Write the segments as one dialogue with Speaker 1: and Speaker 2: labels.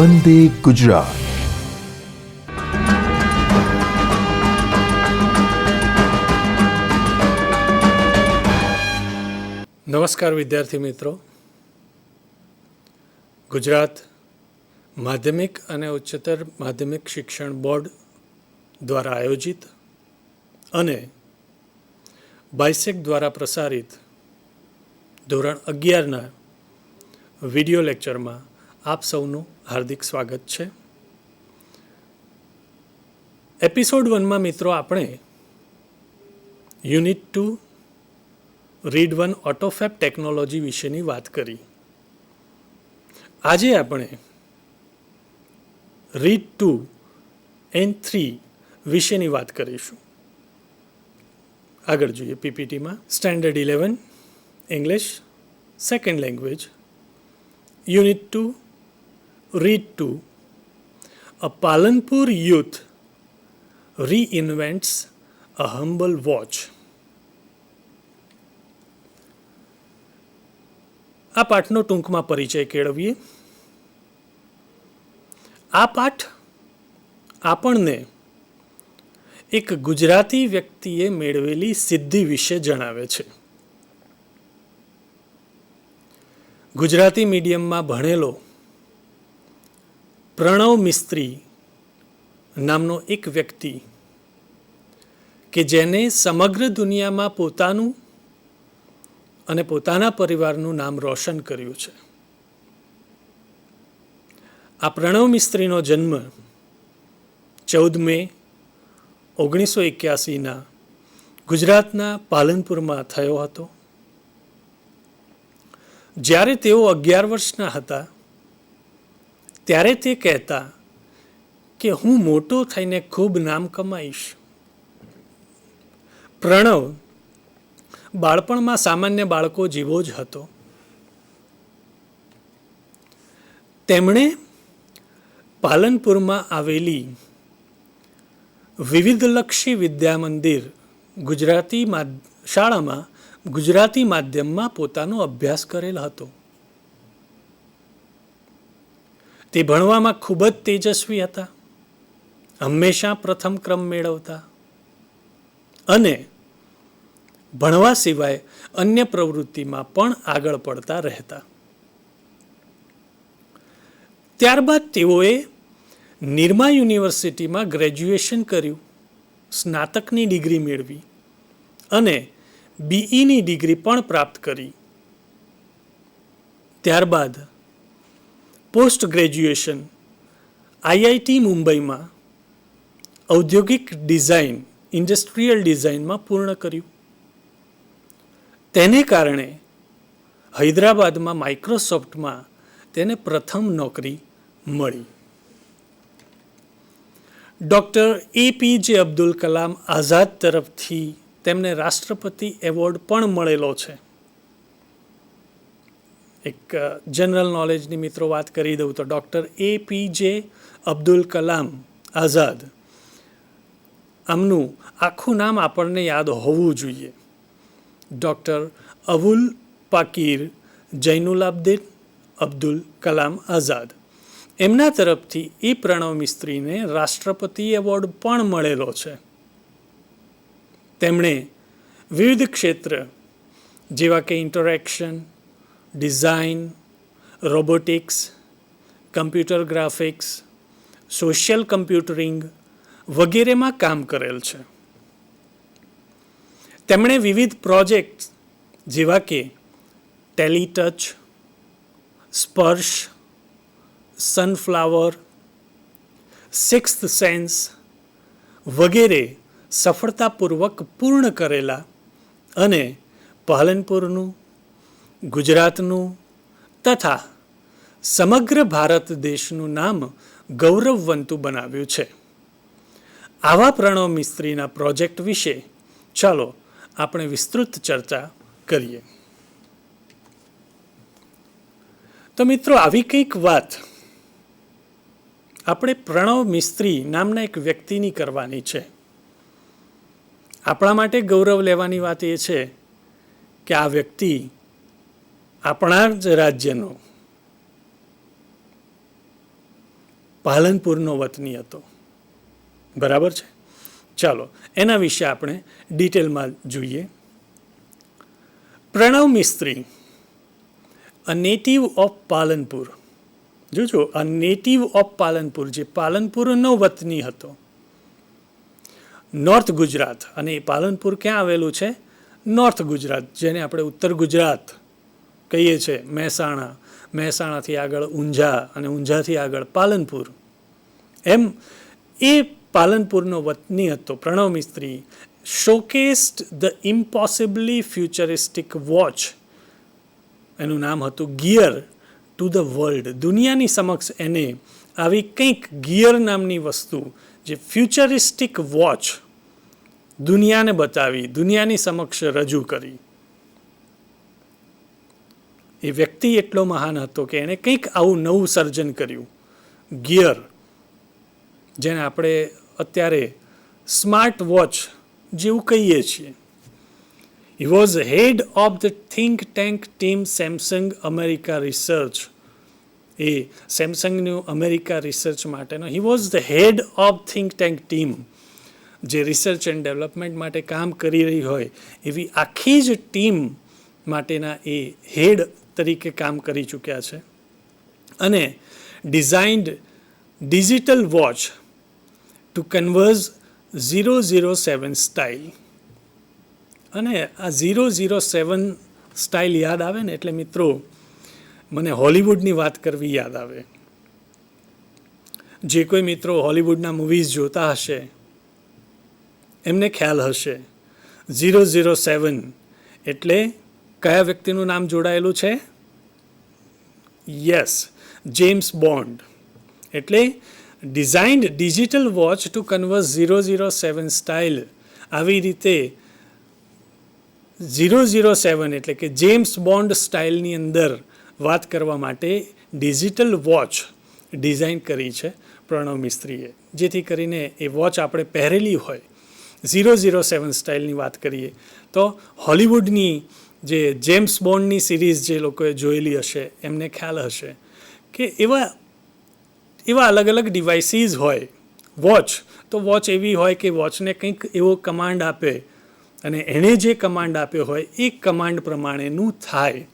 Speaker 1: વંદે ગુજરાત.
Speaker 2: નમસ્કાર વિદ્યાર્થી મિત્રો. ગુજરાત માધ્યમિક અને ઉચ્ચતર માધ્યમિક શિક્ષણ બોર્ડ દ્વારા આયોજિત અને બાયસેક દ્વારા પ્રસારિત ધોરણ 11ના વિડિયો લેક્ચરમાં આપ સૌનું હાર્દિક સ્વાગત છે. એપિસોડ 1માં મિત્રો આપણે યુનિટ 2 રીડ 1 ઓટોફેબ ટેકનોલોજી વિશેની વાત કરી. આજે આપણે રીડ 2 એન્ડ 3 વિશેની વાત કરીશું. આગળ જોઈએ પીપીટીમાં. Standard 11 English second language, unit 2 read 2. A Palanpur youth reinvents a humble watch. આ પાઠનો ટૂંકમાં પરિચય કેળવીએ. આ પાઠ આપણને એક ગુજરાતી વ્યક્તિએ મેળવેલી સિદ્ધિ વિશે જણાવે છે. ગુજરાતી મીડિયમમાં ભણેલો પ્રણવ મિસ્ત્રી નામનો એક વ્યક્તિ કે જેને સમગ્ર દુનિયામાં પોતાનું અને પોતાના પરિવારનું નામ રોશન કર્યું છે. આ પ્રણવ મિસ્ત્રીનો જન્મ 14 મે 1981ના ગુજરાતના પાલનપુરમાં થયો હતો. જ્યારે તેઓ 11 વર્ષના હતા ત્યારે તે કહેતા કે હું મોટો થઈને ખૂબ નામ કમાઈશ. પ્રણવ બાળપણમાં સામાન્ય બાળકો જેવો જ હતો. તેમણે પાલનપુરમાં આવેલી વિવિધલક્ષી વિદ્યા મંદિર ગુજરાતી શાળામાં ગુજરાતી માધ્યમમાં પોતાનો અભ્યાસ કરેલ હતો. તે ભણવામાં ખૂબ જ તેજસ્વી હતા, હંમેશા પ્રથમ ક્રમ મેળવતા અને ભણવા સિવાય અન્ય પ્રવૃત્તિમાં પણ આગળ પડતા રહેતા. ત્યારબાદ તેઓએ નિરમા યુનિવર્સિટીમાં ગ્રેજ્યુએશન કર્યું, સ્નાતકની ડિગ્રી મેળવી અને બીઈની ડિગ્રી પણ પ્રાપ્ત કરી. ત્યારબાદ પોસ્ટ ગ્રેજ્યુએશન આઈઆઈટી મુંબઈમાં ઔદ્યોગિક ડિઝાઇન ઇન્ડસ્ટ્રીયલ ડિઝાઇનમાં પૂર્ણ કર્યું. તેને કારણે હૈદરાબાદમાં માઇક્રોસોફ્ટમાં તેને પ્રથમ નોકરી મળી. ડૉક્ટર એપીજે અબ્દુલ કલામ આઝાદ તરફથી તેમને રાષ્ટ્રપતિ એવોર્ડ પણ મળેલો છે. એક જનરલ નોલેજની મિત્રો વાત કરી દઉં તો ડૉક્ટર એપીજે અબ્દુલ કલામ આઝાદ, આમનું આખું નામ આપણને યાદ હોવું જોઈએ. ડૉક્ટર અબુલ પાકીર જૈનુલાબ્દીન અબ્દુલ કલામ આઝાદ. એમના તરફથી એ પ્રણવ મિસ્ત્રીને રાષ્ટ્રપતિ એવોર્ડ પણ મળેલો છે. તેમણે વિવિધ ક્ષેત્ર જેવા કે interaction, design, robotics, computer graphics, social computing વગેરેમાં કામ કરેલ છે. તેમણે વિવિધ પ્રોજેક્ટ જેવા કે ટેલીટચ, સ્પર્શ, સનફ્લાવર, સિક્સ્થ સેન્સ વગેરે સફળતાપૂર્વક પૂર્ણ કરેલા અને પાલનપુરનું, ગુજરાતનું તથા સમગ્ર ભારત દેશનું નામ ગૌરવવંતું બનાવ્યું છે. આવા પ્રણવ મિસ્ત્રીના પ્રોજેક્ટ વિશે ચાલો આપણે વિસ્તૃત ચર્ચા કરીએ. તો મિત્રો, આવી કંઈક વાત આપણે પ્રણવ મિસ્ત્રી નામના એક વ્યક્તિની કરવાની છે. આપણા માટે ગૌરવ લેવાની વાત એ છે કે આ વ્યક્તિ આપણા જ રાજ્યનો પાલનપુરનો વતની હતો. બરાબર છે. ચાલો એના વિશે આપણે ડિટેલમાં જોઈએ. પ્રણવ મિસ્ત્રી, અ નેટિવ ઓફ પાલનપુર. જોજો, અ નેટિવ ઓફ પાલનપુર, જે પાલનપુરનો વતની હતો, નોર્થ ગુજરાત. અને એ પાલનપુર ક્યાં આવેલું છે? નોર્થ ગુજરાત, જેને આપણે ઉત્તર ગુજરાત કહીએ છીએ. મહેસાણા, મહેસાણાથી આગળ ઊંઝા, અને ઊંઝાથી આગળ પાલનપુર. એમ એ પાલનપુરનો વતની હતો પ્રણવ મિસ્ત્રી. શોકેસ્ડ ધ ઇમ્પોસિબલી ફ્યુચરિસ્ટિક વોચ, એનું નામ હતું ગિયર, ટુ ધ વર્લ્ડ. દુનિયાની સમક્ષ એને આવી કંઈક ગિયર નામની વસ્તુ, જે ફ્યુચરિસ્ટિક વોચ, દુનિયાને બતાવી, દુનિયાની સમક્ષ રજૂ કરી. એ વ્યક્તિ એટલો મહાન હતો કે એણે કંઈક આવું નવું સર્જન કર્યું, ગિયર, જેને આપણે અત્યારે સ્માર્ટ વોચ જેવું કહીએ છીએ. He was head of the think tank team Samsung America research. એ સેમસંગનું અમેરિકા રિસર્ચ માટેનો he was the head of think tank team, જે રિસર્ચ એન્ડ ડેવલપમેન્ટ માટે કામ કરી રહી હોય એવી આખી જ ટીમ માટેના એ હેડ તરીકે કામ કરી ચૂક્યા છે. અને designed digital watch to converse 007 style. અને આ 007 સ્ટાઇલ યાદ આવે ને એટલે મિત્રો મને હોલિવૂડની વાત કરવી યાદ આવે. જે કોઈ મિત્રો હોલિવૂડના મૂવીઝ જોતા હશે એમને ખ્યાલ હશે 007 એટલે કયા વ્યક્તિનું નામ જોડાયેલું છે? Yes, James bond. એટલે designed digital watch two કન્વર્સ 007 style. આવી રીતે 007 એટલે કે જેમ્સ બોન્ડ સ્ટાઇલની અંદર વાત કરવા માટે ડિજિટલ વોચ ડિઝાઇન કરી છે પ્રણવ મિસ્ત્રીએ, જેથી કરીને એ વોચ આપણે પહેરેલી હોય. 007 સ્ટાઇલની વાત કરીએ તો હોલિવૂડની જે જેમ્સ બોન્ડની સિરીઝ જે લોકોએ જોયેલી હશે એમને ખ્યાલ હશે કે એવા અલગ અલગ ડિવાઇસીસ હોય. વોચ તો વોચ એવી હોય કે વોચને કંઈક એવો કમાન્ડ આપે અને એણે જે કમાન્ડ આપ્યો હોય એ કમાન્ડ પ્રમાણેનું થાય.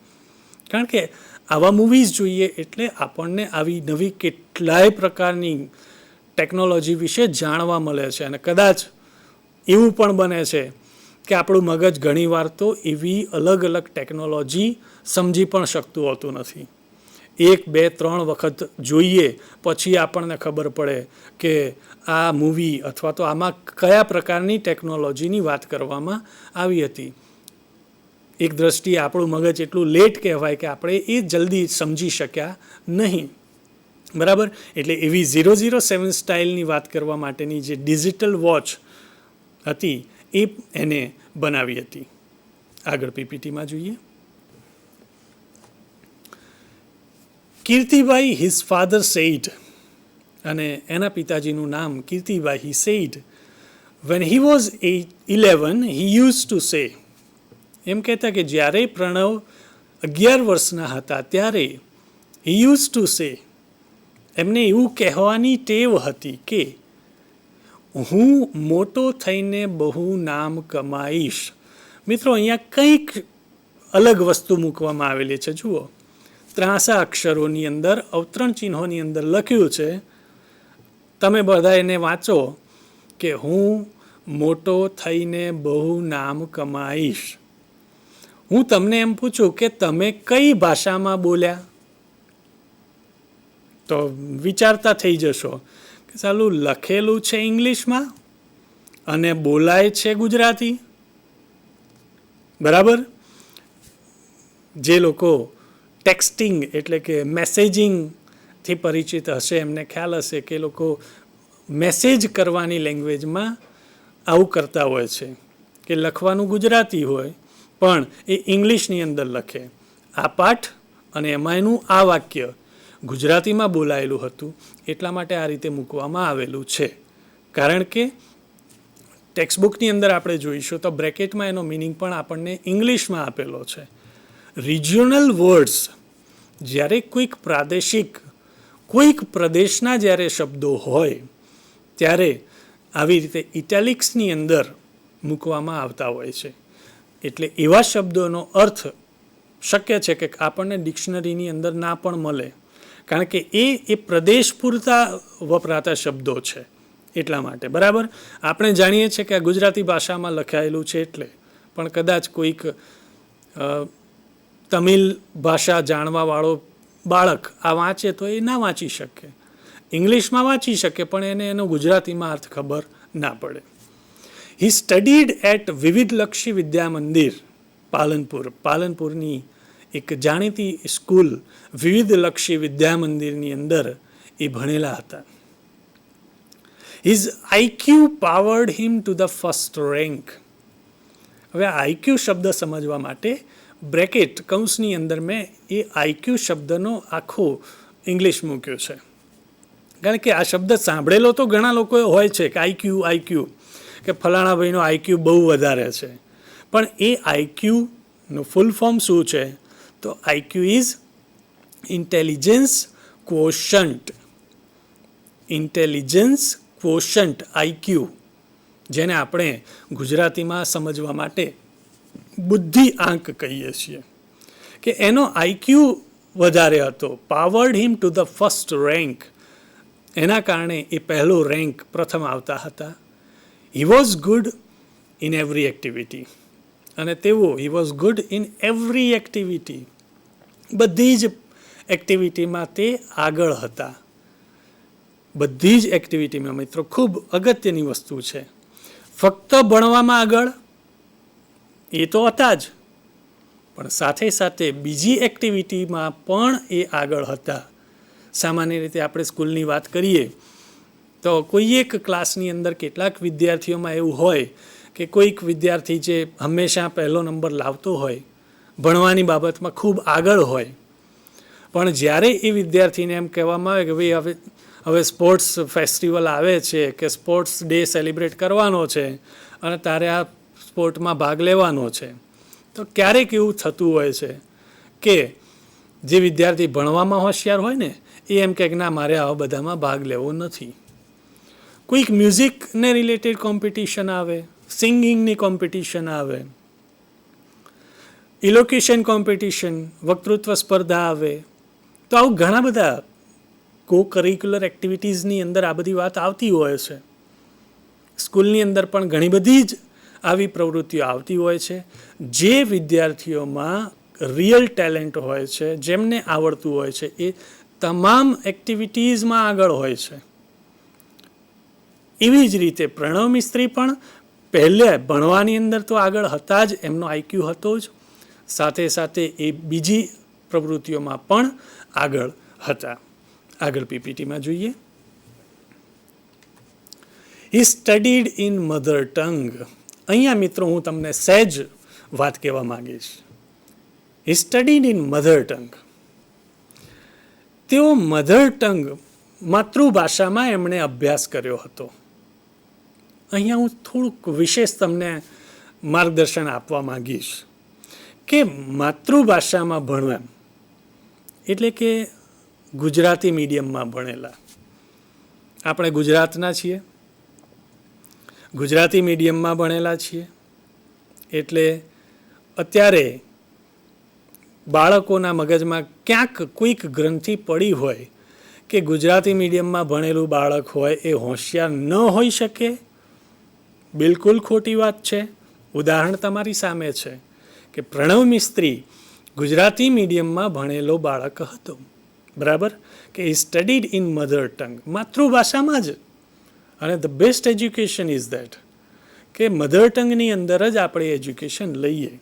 Speaker 2: કારણ કે આવા મૂવીઝ જોઈએ એટલે આપણને આવી નવી કેટલાય પ્રકારની ટેકનોલોજી વિશે જાણવા મળે છે. અને કદાચ એવું પણ બને છે કે આપણું મગજ ઘણીવાર તો એવી અલગ અલગ ટેકનોલોજી સમજી પણ શકતું હોતું નથી. 1, 2, 3 વખત જોઈએ પછી આપણને ખબર પડે કે આ મૂવી અથવા તો આમાં કયા પ્રકારની ટેકનોલોજીની વાત કરવામાં આવી હતી. એક દ્રષ્ટિએ આપણું મગજ એટલું લેટ કહેવાય કે આપણે એ જલ્દી સમજી શક્યા નહીં. બરાબર. એટલે એવી 007 સ્ટાઇલની વાત કરવા માટેની જે ડિજિટલ વોચ હતી એ એને બનાવી હતી. આગળ પીપીટીમાં જોઈએ. કીર્તિભાઈ હિઝ ફાધર સેઇડ, અને એના પિતાજીનું નામ Kirtibhai. He said when he was 11 he use to say. એમ કહેતા કે જ્યારે પ્રણવ 11 વર્ષના હતા ત્યારે હી યુઝ ટુ સે, એમને એવું કહેવાની ટેવ હતી કે હું મોટો થઈને બહુ નામ કમાઈશ. મિત્રો અહીંયા કંઈક અલગ વસ્તુ મૂકવામાં આવેલી છે. જુઓ, 3 અક્ષરોની અંદર અવતરણ ચિહ્નોની અંદર લખ્યું છે, તમે બધા એને વાંચો કે હું મોટો થઈને બહુ નામ કમાઈશ. હું તમને એમ પૂછું કે તમે કઈ ભાષામાં બોલ્યા? તો વિચારતા થઈ જશો કે ચાલું લખેલું છે ઇંગ્લિશમાં અને બોલાય છે ગુજરાતી. બરાબર. જે લોકો ટેક્સ્ટિંગ એટલે કે મેસેજિંગથી પરિચિત હશે એમને ખ્યાલ હશે કે લોકો મેસેજ કરવાની લેંગ્વેજમાં આવું કરતા હોય છે કે લખવાનું ગુજરાતી હોય પણ એ ઇંગ્લિશની અંદર લખે. આ પાઠ અને એમાં એનું આ વાક્ય ગુજરાતીમાં બોલાયેલું હતું એટલા માટે આ રીતે મૂકવામાં આવેલું છે. કારણ કે ટેક્સ્ટબુકની અંદર આપણે જોઈશું તો બ્રેકેટમાં એનો મિનિંગ પણ આપણને ઇંગ્લિશમાં આપેલો છે. રિજિયોનલ વર્ડ્સ, જ્યારે કોઈક પ્રાદેશિક કોઈક પ્રદેશના જ્યારે શબ્દો હોય ત્યારે આવી રીતે ઇટાલિક્સની અંદર મૂકવામાં આવતા હોય છે. એટલે એવા શબ્દોનો અર્થ શક્ય છે કે આપણને ડિક્શનરીની અંદર ના પણ મળે, કારણ કે એ પ્રદેશ પૂરતા વપરાતા શબ્દો છે એટલા માટે. બરાબર, આપણે જાણીએ છીએ કે આ ગુજરાતી ભાષામાં લખાયેલું છે એટલે, પણ કદાચ કોઈક તમિલ ભાષા જાણવાવાળો બાળક આ વાંચે તો એ ના વાંચી શકે, ઇંગ્લિશમાં વાંચી શકે પણ એને એનો ગુજરાતીમાં અર્થ ખબર ના પડે. હી સ્ટડીડ એટ વિવિધલક્ષી વિદ્યા મંદિર પાલનપુર. પાલનપુરની એક જાણીતી સ્કૂલ વિવિધલક્ષી વિદ્યા મંદિરની અંદર એ ભણેલા હતા. His IQ powered him to the first rank. હવે આઈક્યુ શબ્દ સમજવા માટે બ્રેકેટ કૌંસની અંદર મેં એ આઈક્યુ શબ્દનો આખો ઇંગ્લિશ મૂક્યો છે, કારણ કે આ શબ્દ સાંભળેલો તો ઘણા લોકો હોય છે કે આઈક્યુ કે ફલાણા ભાઈનો આઈક્યુ બહુ વધારે છે, પણ એ આઈક્યુનું ફૂલ ફોર્મ શું છે? તો IQ is intelligence quotient. Intelligence quotient IQ, જેને આપણે ગુજરાતીમાં સમજવા માટે બુદ્ધિ આંક કહીએ છીએ, કે એનો આઈક્યુ વધારે હતો. Powered him to the first rank, એના કારણે એ પહેલો રેન્ક પ્રથમ આવતા હતા. He was good in every activity, અને તેઓ he was good in every activity, બધી જ એક્ટિવિટીમાં તે આગળ હતા. બધી જ એક્ટિવિટીમાં મિત્રો ખૂબ અગત્યની વસ્તુ છે. ફક્ત ભણવામાં આગળ એ તો હતા જ, પણ સાથે સાથે બીજી એક્ટિવિટીમાં પણ એ આગળ હતા. સામાન્ય રીતે આપણે સ્કૂલની વાત કરીએ તો કોઈ એક ક્લાસની અંદર કેટલાક વિદ્યાર્થીઓમાં એવું હોય કે કોઈક વિદ્યાર્થી જે હંમેશા પહેલો નંબર લાવતો હોય, ભણવાની બાબતમાં ખૂબ આગળ હોય, પણ જ્યારે એ વિદ્યાર્થીને એમ કહેવામાં આવે કે ભાઈ હવે સ્પોર્ટ્સ ફેસ્ટિવલ આવે છે કે સ્પોર્ટ્સ ડે સેલિબ્રેટ કરવાનો છે અને તારે આ સ્પોર્ટમાં ભાગ લેવાનો છે, તો ક્યારેક એવું થતું હોય છે કે જે વિદ્યાર્થી ભણવામાં હોશિયાર હોય ને એ એમ કહે કે ના, મારે આવા બધામાં ભાગ લેવો નથી. કોઈક મ્યુઝિકને રિલેટેડ કોમ્પિટિશન આવે, સિંગિંગની કોમ્પિટિશન આવે, ઇલોક્યુશન કોમ્પિટિશન, વક્તૃત્વ સ્પર્ધા આવે, તો આવું ઘણા બધા કો કરિક્યુલર એક્ટિવિટીઝની અંદર આ બધી વાત આવતી હોય છે. સ્કૂલની અંદર પણ ઘણી બધી જ આવી પ્રવૃત્તિઓ આવતી હોય છે. જે વિદ્યાર્થીઓમાં રિયલ ટેલેન્ટ હોય છે, જેમને આવડતું હોય છે, એ તમામ એક્ટિવિટીઝમાં આગળ હોય છે. એવી જ રીતે પ્રણવ મિસ્ત્રી પણ પહેલે ભણવાની અંદર તો આગળ હતા જ, એમનો આઈક્યુ હતો જ, સાથે સાથે એ બીજી પ્રવૃત્તિઓમાં પણ આગળ હતા. આગળ પીપીટીમાં જોઈએ. હી સ્ટડીડ ઇન મધર ટંગ. અહીંયા મિત્રો હું તમને સહેજ વાત કહેવા માંગીશ. હી સ્ટડીડ ઇન મધર ટંગ. તેઓ મધર ટંગ માતૃભાષામાં એમણે અભ્યાસ કર્યો હતો. અહીંયા હું થોડુંક વિશેષ તમને માર્ગદર્શન આપવા માંગીશ કે માતૃભાષામાં ભણવા એટલે કે ગુજરાતી મીડિયમમાં ભણેલા. આપણે ગુજરાતના છીએ, ગુજરાતી મીડિયમમાં ભણેલા છીએ, એટલે અત્યારે બાળકોના મગજમાં ક્યાંક કોઈક ગ્રંથિ પડી હોય કે ગુજરાતી મીડિયમમાં ભણેલું બાળક હોય એ હોશિયાર ન હોઈ શકે. બિલકુલ ખોટી વાત છે. ઉદાહરણ તમારી સામે છે કે પ્રણવ મિસ્ત્રી ગુજરાતી મીડિયમમાં ભણેલો બાળક હતો. બરાબર, કે હી સ્ટડીડ ઇન મધર ટંગ, માતૃભાષામાં જ. અને the best education is that કે મધર ટંગની અંદર જ આપણે એજ્યુકેશન લઈએ.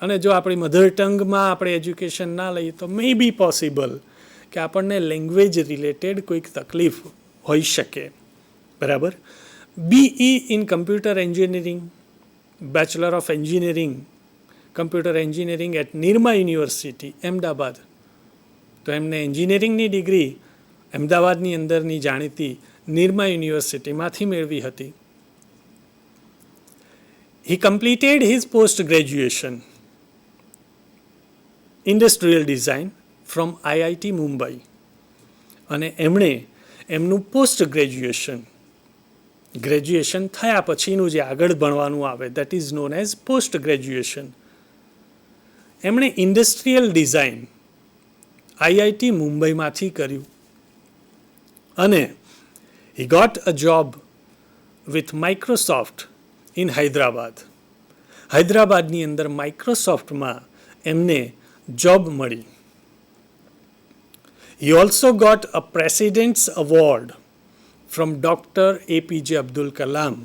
Speaker 2: અને જો આપણી મધર ટંગમાં આપણે એજ્યુકેશન ના લઈએ તો મે બી પોસિબલ કે આપણને લેંગ્વેજ રિલેટેડ કોઈક તકલીફ હોઈ શકે. બરાબર. BE in computer engineering, bachelor of engineering computer engineering at Nirma university Ahmedabad. તો એમને એન્જિનિયરિંગની ડિગ્રી અમદાવાદની અંદરની જાણીતી નિરમા યુનિવર્સિટીમાંથી મેળવી હતી. He completed his post graduation industrial design from IIT Mumbai. અને એમણે એમનું પોસ્ટ ગ્રેજ્યુએશન થયા પછીનું જે આગળ ભણવાનું આવે that is known as post graduation. એમણે ઇન્ડસ્ટ્રીયલ ડિઝાઇન આઈઆઈટી મુંબઈમાંથી કર્યું અને he got a job with Microsoft in Hyderabad. હૈદરાબાદની અંદર માઇક્રોસોફ્ટમાં એમને જોબ મળી. He also got a President's Award from Dr. APJ Abdul Kalam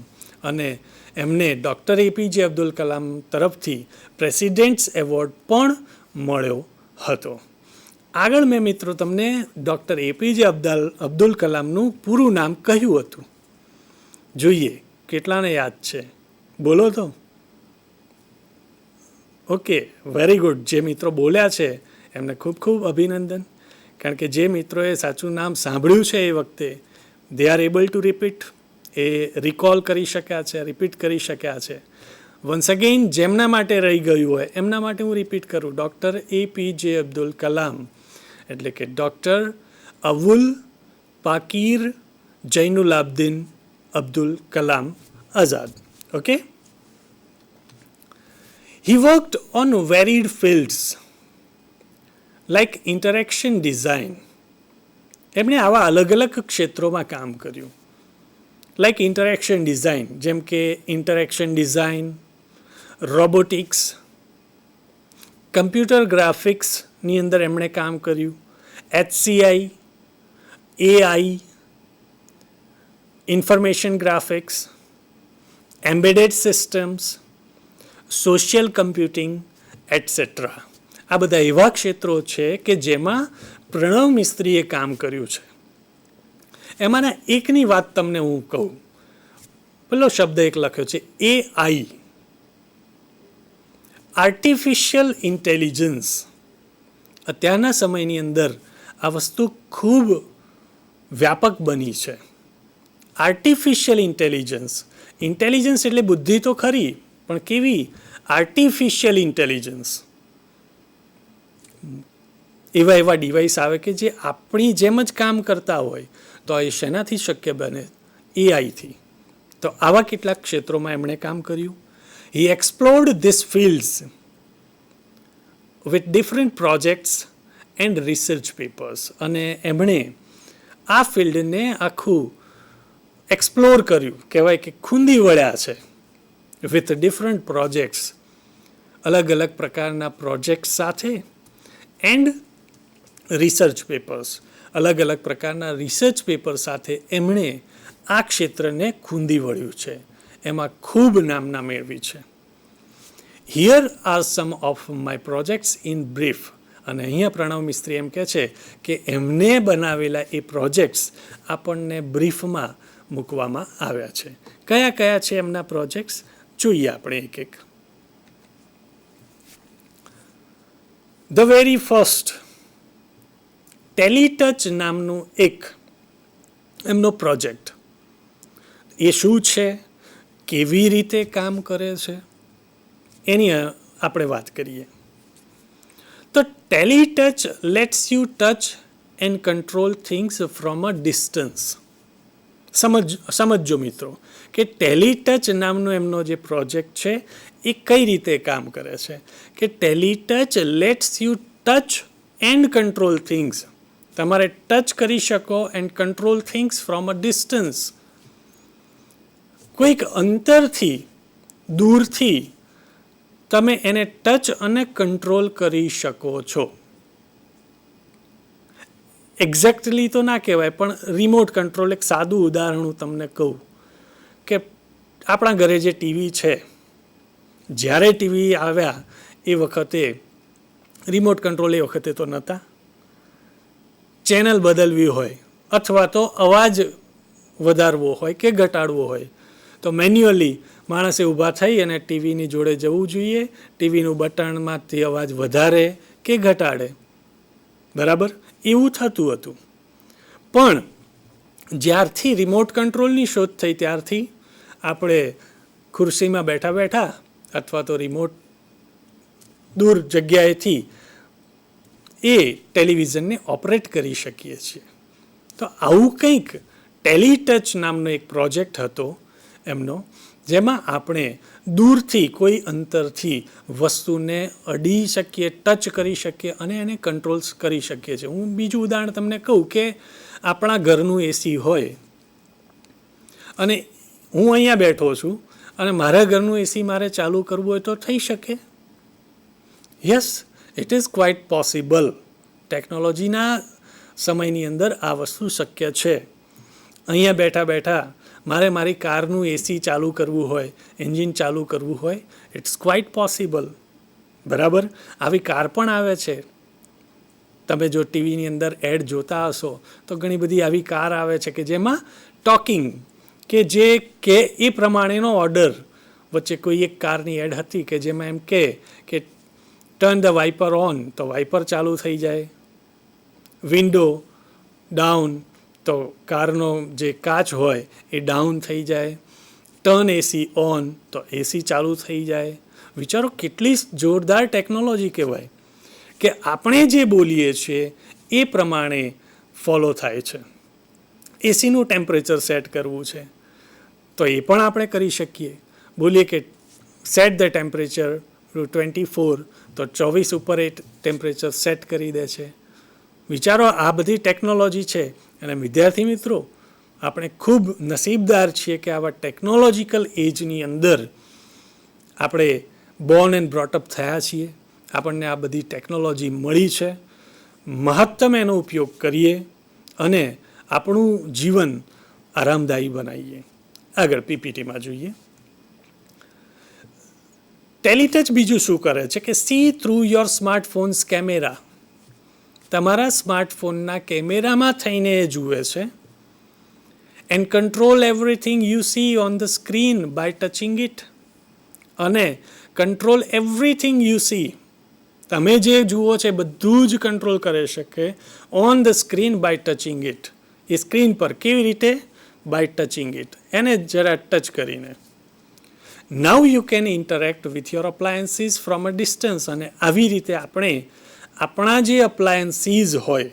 Speaker 2: અને એમને ડૉક્ટર એપીજે અબ્દુલ કલામ તરફથી પ્રેસિડેન્ટ્સ એવોર્ડ પણ મળ્યો હતો. આગળ મેં મિત્રો તમને ડૉક્ટર એપીજે અબ્દુલ કલામનું પૂરું નામ કહ્યું હતું. જોઈએ કેટલાને યાદ છે, બોલો તો. Okay, very good. જે મિત્રો બોલ્યા છે એમને ખૂબ ખૂબ અભિનંદન, કારણ કે જે મિત્રોએ સાચું નામ સાંભળ્યું છે એ વખતે they are able to repeat, A recall કરી શક્યા છે, રિપીટ કરી શક્યા છે. વન્સ અગેઇન જેમના માટે રહી ગયું હોય એમના માટે હું રિપીટ કરું. ડૉક્ટર એપીજે અબ્દુલ કલામ એટલે કે doctor Avul Pakir Jainulabdeen Abdul Kalam Azad. Okay, he worked on varied fields like interaction design. એમણે આવા અલગ અલગ ક્ષેત્રોમાં કામ કર્યું. લાઈક ઇન્ટરેક્શન ડિઝાઇન, જેમ કે ઇન્ટરેક્શન ડિઝાઇન, રોબોટિક્સ, કમ્પ્યુટર ગ્રાફિક્સની અંદર એમણે કામ કર્યું, HCI, AI, information graphics, embedded systems, social computing etcetera. આ બધા એવા ક્ષેત્રો છે કે જેમાં પ્રણવ મિસ્ત્રીએ કામ કર્યું છે. એમાંના એકની વાત તમને હું કહું. પેલો શબ્દ એક લખ્યો છે AI, આર્ટિફિશિયલ ઇન્ટેલિજન્સ. અત્યારના સમયની અંદર આ વસ્તુ ખૂબ વ્યાપક બની છે. આર્ટિફિશિયલ ઇન્ટેલિજન્સ એટલે બુદ્ધિ તો ખરી, પણ કેવી? Artificial intelligence. એવા ડિવાઇસ આવે કે જે આપણી જેમ જ કામ કરતા હોય, તો એ શેનાથી શક્ય બને? એઆઈથી. તો આવા કેટલાક ક્ષેત્રોમાં એમણે કામ કર્યું. He explored this fields with different projects and research papers. અને એમણે આ ફિલ્ડને આખું એક્સપ્લોર કર્યું, કહેવાય કે ખૂંદી વળ્યા છે, વિથ ડિફરન્ટ પ્રોજેક્ટ્સ, અલગ અલગ પ્રકારના પ્રોજેક્ટ સાથે, એન્ડ રિસર્ચ પેપર્સ, અલગ અલગ પ્રકારના રિસર્ચ પેપર સાથે એમણે આ ક્ષેત્રને ખૂંદી વળ્યું છે, એમાં ખૂબ નામના મેળવી છે. Here are some of my projects in brief. અને અહીંયા પ્રણવ મિસ્ત્રી એમ કહે છે કે એમને બનાવેલા એ પ્રોજેક્ટ્સ આપણને બ્રીફમાં મૂકવામાં આવ્યા છે. કયા કયા છે એમના પ્રોજેક્ટ્સ જોઈએ આપણે એક એક. ધ વેરી ફર્સ્ટ, ટેલીટચ નામનું એક એમનો પ્રોજેક્ટ. એ શું છે, કેવી રીતે કામ કરે છે, એની આપણે વાત કરીએ. તો TeleTouch lets you touch and control things from a distance. સમજજો મિત્રો કે ટેલીટચ નામનો એમનો જે પ્રોજેક્ટ છે એ કઈ રીતે કામ કરે છે. કે TeleTouch lets you touch and control things. તમારે ટચ કરી શકો and control things from a distance. કોઈક અંતરથી, દૂરથી તમે એને ટચ અને કંટ્રોલ કરી શકો છો. એક્ઝેક્ટલી તો ના કહેવાય, પણ રિમોટ કંટ્રોલ. એક સાદું ઉદાહરણ હું તમને કહું કે આપણા ઘરે જે ટીવી છે, જ્યારે ટીવી આવ્યા એ વખતે રિમોટ કંટ્રોલ એ વખતે તો નહોતા. ચેનલ બદલવી હોય અથવા તો અવાજ વધારવો હોય કે ઘટાડવો હોય તો મેન્યુઅલી માણસે ઊભા થઈ અને ટીવીની જોડે જવું જોઈએ. ટીવીનું બટનમાંથી અવાજ વધારે કે ઘટાડે, બરાબર, એવું થતું હતું. પણ જ્યારથી રિમોટ કંટ્રોલની શોધ થઈ ત્યારથી આપણે ખુરશીમાં બેઠા બેઠા અથવા તો રિમોટ દૂર જગ્યાએથી એ ટેલિવિઝનને ઓપરેટ કરી શકીએ છીએ. તો આવું કંઈક ટેલિટચ નામનો એક પ્રોજેક્ટ હતો એમનો, જેમાં આપણે દૂરથી કોઈ અંતરથી વસ્તુને અડી શકીએ, ટચ કરી શકીએ અને એને કંટ્રોલ્સ કરી શકીએ છીએ. હું બીજું ઉદાહરણ તમને કહું કે આપણા ઘરનું એસી હોય અને હું અહીંયા બેઠો છું અને મારા ઘરનું એસી મારે ચાલુ કરવું હોય તો થઈ શકે. Yes, it is quite possible. ટેકનોલોજીના સમયની અંદર આ વસ્તુ શક્ય છે. અહીંયા બેઠા બેઠા મારે મારી કારનું એસી ચાલુ કરવું હોય, એન્જિન ચાલુ કરવું હોય, ઇટ્સ ક્વાઇટ પોસિબલ. બરાબર, આવી કાર પણ આવે છે. તમે જો ટીવીની અંદર એડ જોતા હશો તો ઘણી બધી આવી કાર આવે છે કે જેમાં ટોકિંગ કે જે કે એ પ્રમાણેનો ઓર્ડર. વચ્ચે કોઈ એક કારની એડ હતી કે જેમાં એમ કે ટર્ન ધ વાઇપર ઓન, તો વાઇપર ચાલુ થઈ જાય. વિન્ડો ડાઉન, તો કારનો જે કાચ હોય એ ડાઉન થઈ જાય. ટર્ન એસી ઓન, તો એસી ચાલુ થઈ જાય. વિચારો કેટલી જોરદાર ટેકનોલોજી કહેવાય કે આપણે જે બોલીએ છીએ એ પ્રમાણે ફોલો થાય છે. એસીનું ટેમ્પરેચર સેટ કરવું છે તો એ પણ આપણે કરી શકીએ. બોલીએ કે સેટ ધ ટેમ્પરેચર 24, તો 24 ઉપર એ ટેમ્પરેચર સેટ કરી દે છે. વિચારો, આ બધી ટેકનોલોજી છે. અને વિદ્યાર્થી મિત્રો, આપણે ખૂબ નસીબદાર છીએ કે આવા ટેકનોલોજીકલ એજની અંદર આપણે બોર્ન એન્ડ બ્રોટઅપ થયા છીએ. આપણને આ બધી ટેકનોલોજી મળી છે. મહત્તમ એનો ઉપયોગ કરીએ અને આપણું જીવન આરામદાયી બનાવીએ. આગળ પીપીટીમાં જોઈએ. ટેલિટચ બીજું શું કરે છે કે see through your smartphone's camera. તમારા સ્માર્ટફોનના કેમેરામાં થઈને એ જુએ છે. And control everything you see on the screen by touching it. અને કંટ્રોલ એવરીથિંગ યુ સી, તમે જે જુઓ છે બધું જ કંટ્રોલ કરી શકે on the screen by touching it. એ સ્ક્રીન પર કેવી રીતે? બાય ટચિંગ ઇટ, એને જરા ટચ કરીને. Now you can interact with your appliances from a distance. અને આવી રીતે આપણે આપણા જે અપ્લાયન્સીસ હોય,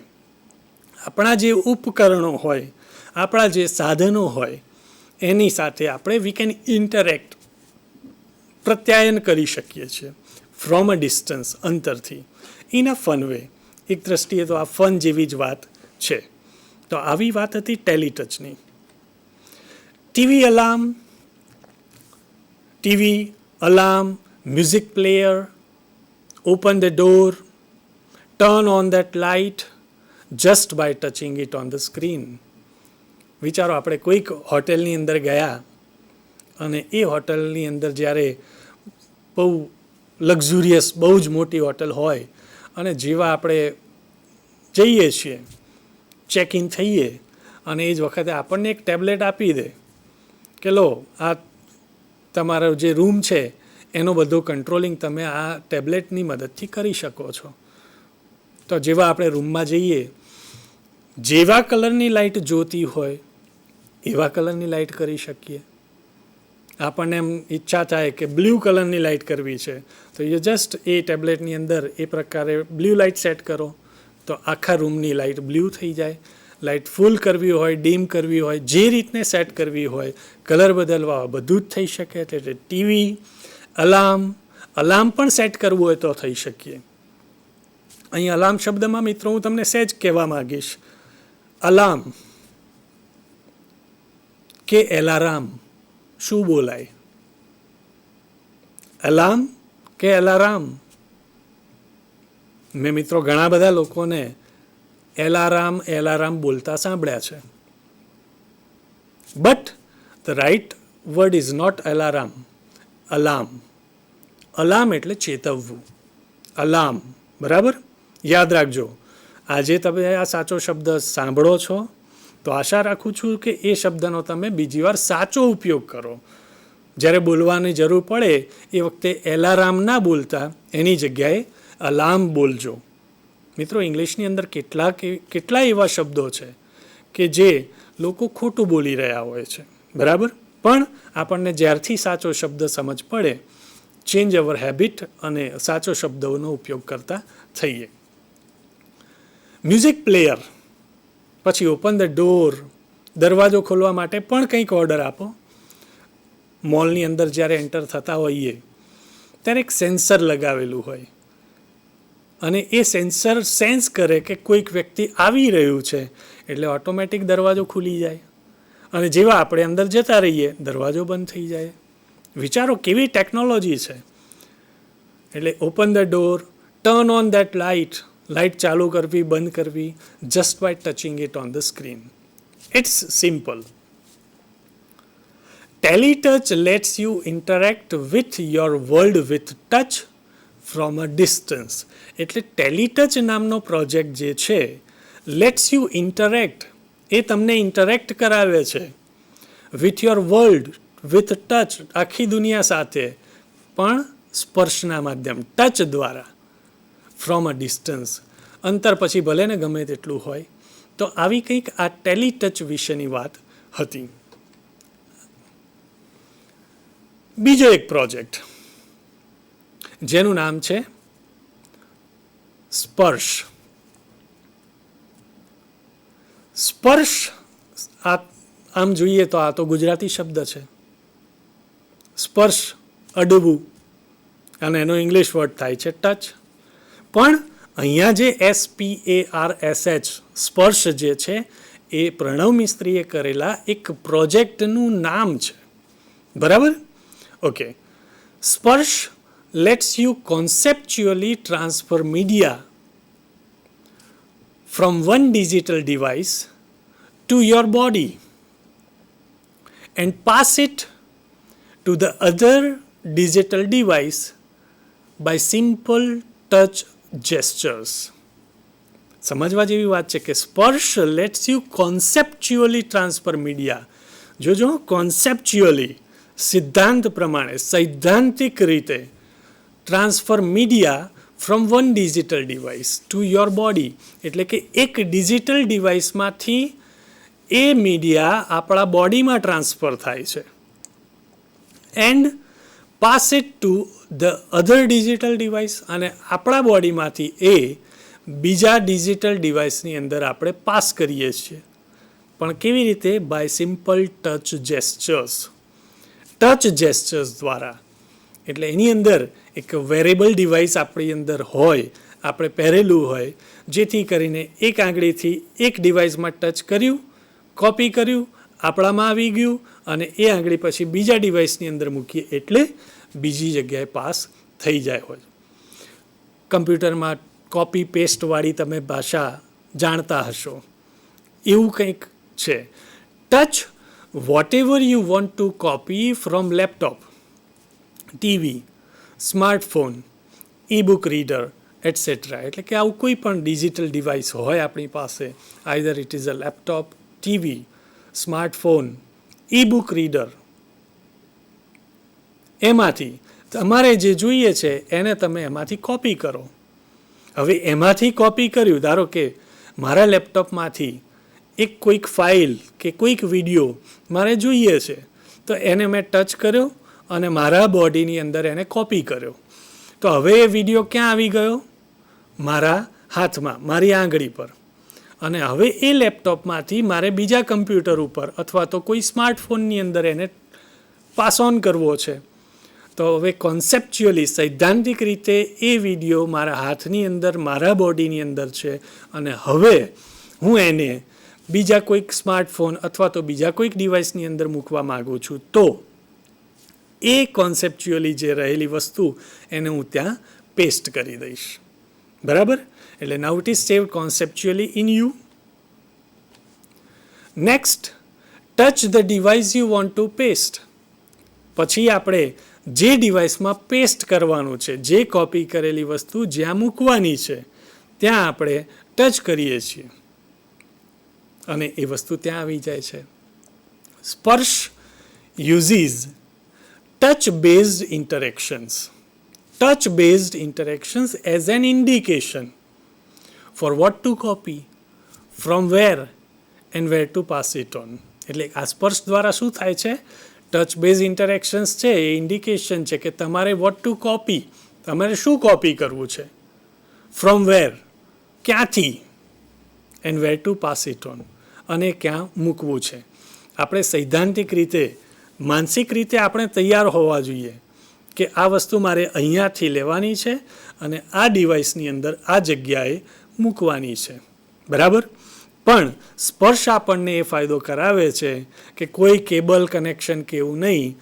Speaker 2: આપણા જે ઉપકરણો હોય, આપણા જે સાધનો હોય એની સાથે આપણે વી કેન ઇન્ટરેક્ટ, પ્રત્યાયન કરી શકીએ છીએ ફ્રોમ અ ડિસ્ટન્સ, અંતરથી, ઇન અ ફન વે. એક દ્રષ્ટિએ તો આ ફન જેવી જ વાત છે. તો આવી વાત હતી ટેલિટચની. TV alarm, music player, open the door, turn on that light just by touching it on the screen. વિચારો, આપણે કોઈક હોટેલની અંદર ગયા અને એ હોટલની અંદર જ્યારે બહુ લક્ઝુરિયસ, બહુ જ મોટી હોટલ હોય અને જેવા આપણે જઈએ છીએ, ચેક ઇન થઈએ અને એ જ વખતે આપણને એક ટેબ્લેટ આપી દે કે લો, આ તમારો જે રૂમ છે એનો બધો કંટ્રોલિંગ તમે આ ટેબ્લેટની મદદથી કરી શકો છો. તો જેવા આપણે રૂમમાં જઈએ, જેવા કલરની લાઇટ જોતી હોય એવા કલરની લાઇટ કરી શકીએ. આપણને એમ ઈચ્છા થાય કે બ્લુ કલરની લાઇટ કરવી છે તો એ જસ્ટ એ ટેબ્લેટની અંદર એ પ્રકારે બ્લુ લાઇટ સેટ કરો તો આખા રૂમની લાઇટ બ્લુ થઈ જાય. લાઇટ ફૂલ કરવી હોય, ડીમ કરવી હોય, જે રીતને સેટ કરવી હોય, કલર બદલવા હોય, બધું જ થઈ શકે. એટલે ટીવી, અલાર્મ પણ સેટ કરવું હોય તો થઈ શકીએ. અહીં અલાર્મ શબ્દમાં મિત્રો હું તમને સહેજ કહેવા માગીશ. અલાર્મ કે એલારામ શું બોલાય? અલાર્મ કે એલારામ? મેં મિત્રો ઘણા બધા લોકોને એલારામ બોલતા સાંભળ્યા છે. But the right word is not alarm, alarm. Alarm એટલે ચેતવવું, અલાર્મ. બરાબર, યાદ રાખજો. આજે તમે આ સાચો શબ્દ સાંભળો છો તો આશા રાખું છું કે એ શબ્દનો તમે બીજી વાર સાચો ઉપયોગ કરો. જ્યારે બોલવાની જરૂર પડે એ વખતે એલારામ ના બોલતા એની જગ્યાએ અલાર્મ બોલજો. મિત્રો, ઇંગ્લિશની અંદર કેટલા એવા શબ્દો છે કે જે લોકો ખોટું બોલી રહ્યા હોય છે. બરાબર, પણ આપણને જ્યારથી સાચો શબ્દ સમજ પડે, ચેન્જ અવર હેબિટ અને સાચો શબ્દોનો ઉપયોગ કરતા થઈએ. મ્યુઝિક પ્લેયર પછી ઓપન ધ ડોર, દરવાજો ખોલવા માટે પણ કંઈક ઓર્ડર આપો. મોલની અંદર જ્યારે એન્ટર થતા હોઈએ ત્યારે એક સેન્સર લગાવેલું હોય અને એ સેન્સર સેન્સ કરે કે કોઈક વ્યક્તિ આવી રહ્યું છે એટલે ઓટોમેટિક દરવાજો ખુલી જાય અને જેવા આપણે અંદર જતા રહીએ દરવાજો બંધ થઈ જાય. વિચારો કેવી ટેકનોલોજી છે. એટલે open the door, turn on that light, light ચાલુ કરવી બંધ કરવી just by touching it on the screen. It's simple. TeleTouch lets you interact with your world with touch from a distance. એટલે TeleTouch નામનો project જે છે let's you interact, એ તમને interact કરાવે છે with your world with touch, આખી દુનિયા સાથે પણ સ્પર્શના માધ્યમ, ટચ દ્વારા, ફ્રોમ અ ડિસ્ટન્સ, અંતર પછી ભલે ને ગમે તેટલું હોય. તો આવી કંઈક આ TeleTouch વિશેની વાત હતી. બીજો એક પ્રોજેક્ટ જેનું નામ છે સ્પર્શ. સ્પર્શ આમ જોઈએ તો આ તો ગુજરાતી શબ્દ છે. સ્પર્શ, અડવું, અને એનો ઇંગ્લિશ વર્ડ થાય છે ટચ. પણ અહીંયા જે SPARSH, સ્પર્શ જે છે એ પ્રણવ મિસ્ત્રીએ કરેલા એક પ્રોજેક્ટનું નામ છે. બરાબર? ઓકે. સ્પર્શ lets you conceptually transfer media from one digital device to your body and pass it to the other digital device by simple touch gestures. સમજવા જેવી વાત છે કે સ્પર્શ let's you conceptually transfer media. જોજો, કોન્સેપ્ચ્યુઅલી, સિદ્ધાંત પ્રમાણે, સૈદ્ધાંતિક રીતે transfer media from one digital device to your body. એટલે કે એક ડિજિટલ ડિવાઇસમાંથી એ મીડિયા આપણા બોડીમાં ટ્રાન્સફર થાય છે and pass it to the other digital device, અને આપણા બોડીમાંથી એ બીજા ડિજિટલ ડિવાઇસની અંદર આપણે પાસ કરીએ છીએ. પણ કેવી રીતે? By simple touch gestures. Touch gestures દ્વારા. એટલે એની અંદર એક વેરેબલ ડિવાઇસ આપણી અંદર હોય, આપણે પહેરેલું હોય, જેથી કરીને એક આંગળીથી એક ડિવાઇસમાં ટચ કર્યું, કોપી કર્યું, આપણામાં આવી ગયું, અને એ આંગળી પછી બીજા ડિવાઇસની અંદર મૂકીએ એટલે બીજી જગ્યાએ પાસ થઈ જાય હોય. કમ્પ્યુટરમાં કોપી પેસ્ટવાળી તમે ભાષા જાણતા હશો, એવું કંઈક છે. Touch whatever you want to copy from laptop, TV, smartphone, e-book reader, etcetera. એટલે કે આવું કોઈ પણ ડિજિટલ ડિવાઇસ હોય આપણી પાસે, either it is a laptop, TV, smartphone, e-book reader, એમાંથી તમારે જે જોઈએ છે એને તમે એમાંથી કોપી કરો. હવે એમાંથી કોપી કર્યું, ધારો કે મારા લેપટોપમાંથી એક કોઈક ફાઇલ કે કોઈક વિડીયો મારે જોઈએ છે, તો એને મેં ટચ કર્યો અને મારા બોડીની અંદર એને કોપી કર્યો. તો હવે એ વિડીયો ક્યાં આવી ગયો? મારા હાથમાં, મારી આંગળી પર. અને હવે એ લેપટોપમાંથી મારે બીજા કમ્પ્યુટર ઉપર અથવા તો કોઈ સ્માર્ટફોનની અંદર એને પાસ ઓન કરવો છે. તો હવે કોન્સેપ્ચ્યુઅલી, સૈદ્ધાંતિક રીતે એ વિડીયો મારા હાથની અંદર, મારા બોડીની અંદર છે, અને હવે હું એને બીજા કોઈક સ્માર્ટફોન અથવા તો બીજા કોઈક ડિવાઇસની અંદર મૂકવા માગું છું, તો એ કોન્સેપ્ચ્યુઅલી જે રહેલી વસ્તુ એને હું ત્યાં પેસ્ટ કરી દઈશ. બરાબર? એટલે now it is saved conceptually in you. Next, touch the device you want to paste. પછી આપણે જે ડિવાઇસમાં પેસ્ટ કરવાનું છે, જે કોપી કરેલી વસ્તુ જ્યાં મૂકવાની છે ત્યાં આપણે ટચ કરીએ છીએ અને એ વસ્તુ ત્યાં આવી જાય છે. સ્પર્શ uses touch-based interactions as an indication for what to copy, from where and where to pass it on. એટલે આ સ્પર્શ દ્વારા શું થાય છે? ટચ બેઝ ઇન્ટરેક્શન્સ છે એ ઇન્ડિકેશન છે કે તમારે વોટ ટુ કોપી, તમારે શું કોપી કરવું છે, ફ્રોમ વેર, ક્યાંથી, and where to pass it on, અને ક્યાં મૂકવું છે. આપણે સૈદ્ધાંતિક રીતે માનસિક રીતે આપણે તૈયાર હોવા જોઈએ કે આ વસ્તુ મારે અહીંયાથી લેવાની છે અને આ ડિવાઇસની અંદર આ જગ્યાએ મૂકવાની છે. બરાબર. પણ સ્પર્શ આપણને એ ફાયદો કરાવે છે કે કોઈ કેબલ કનેક્શન કે એવું નહીં,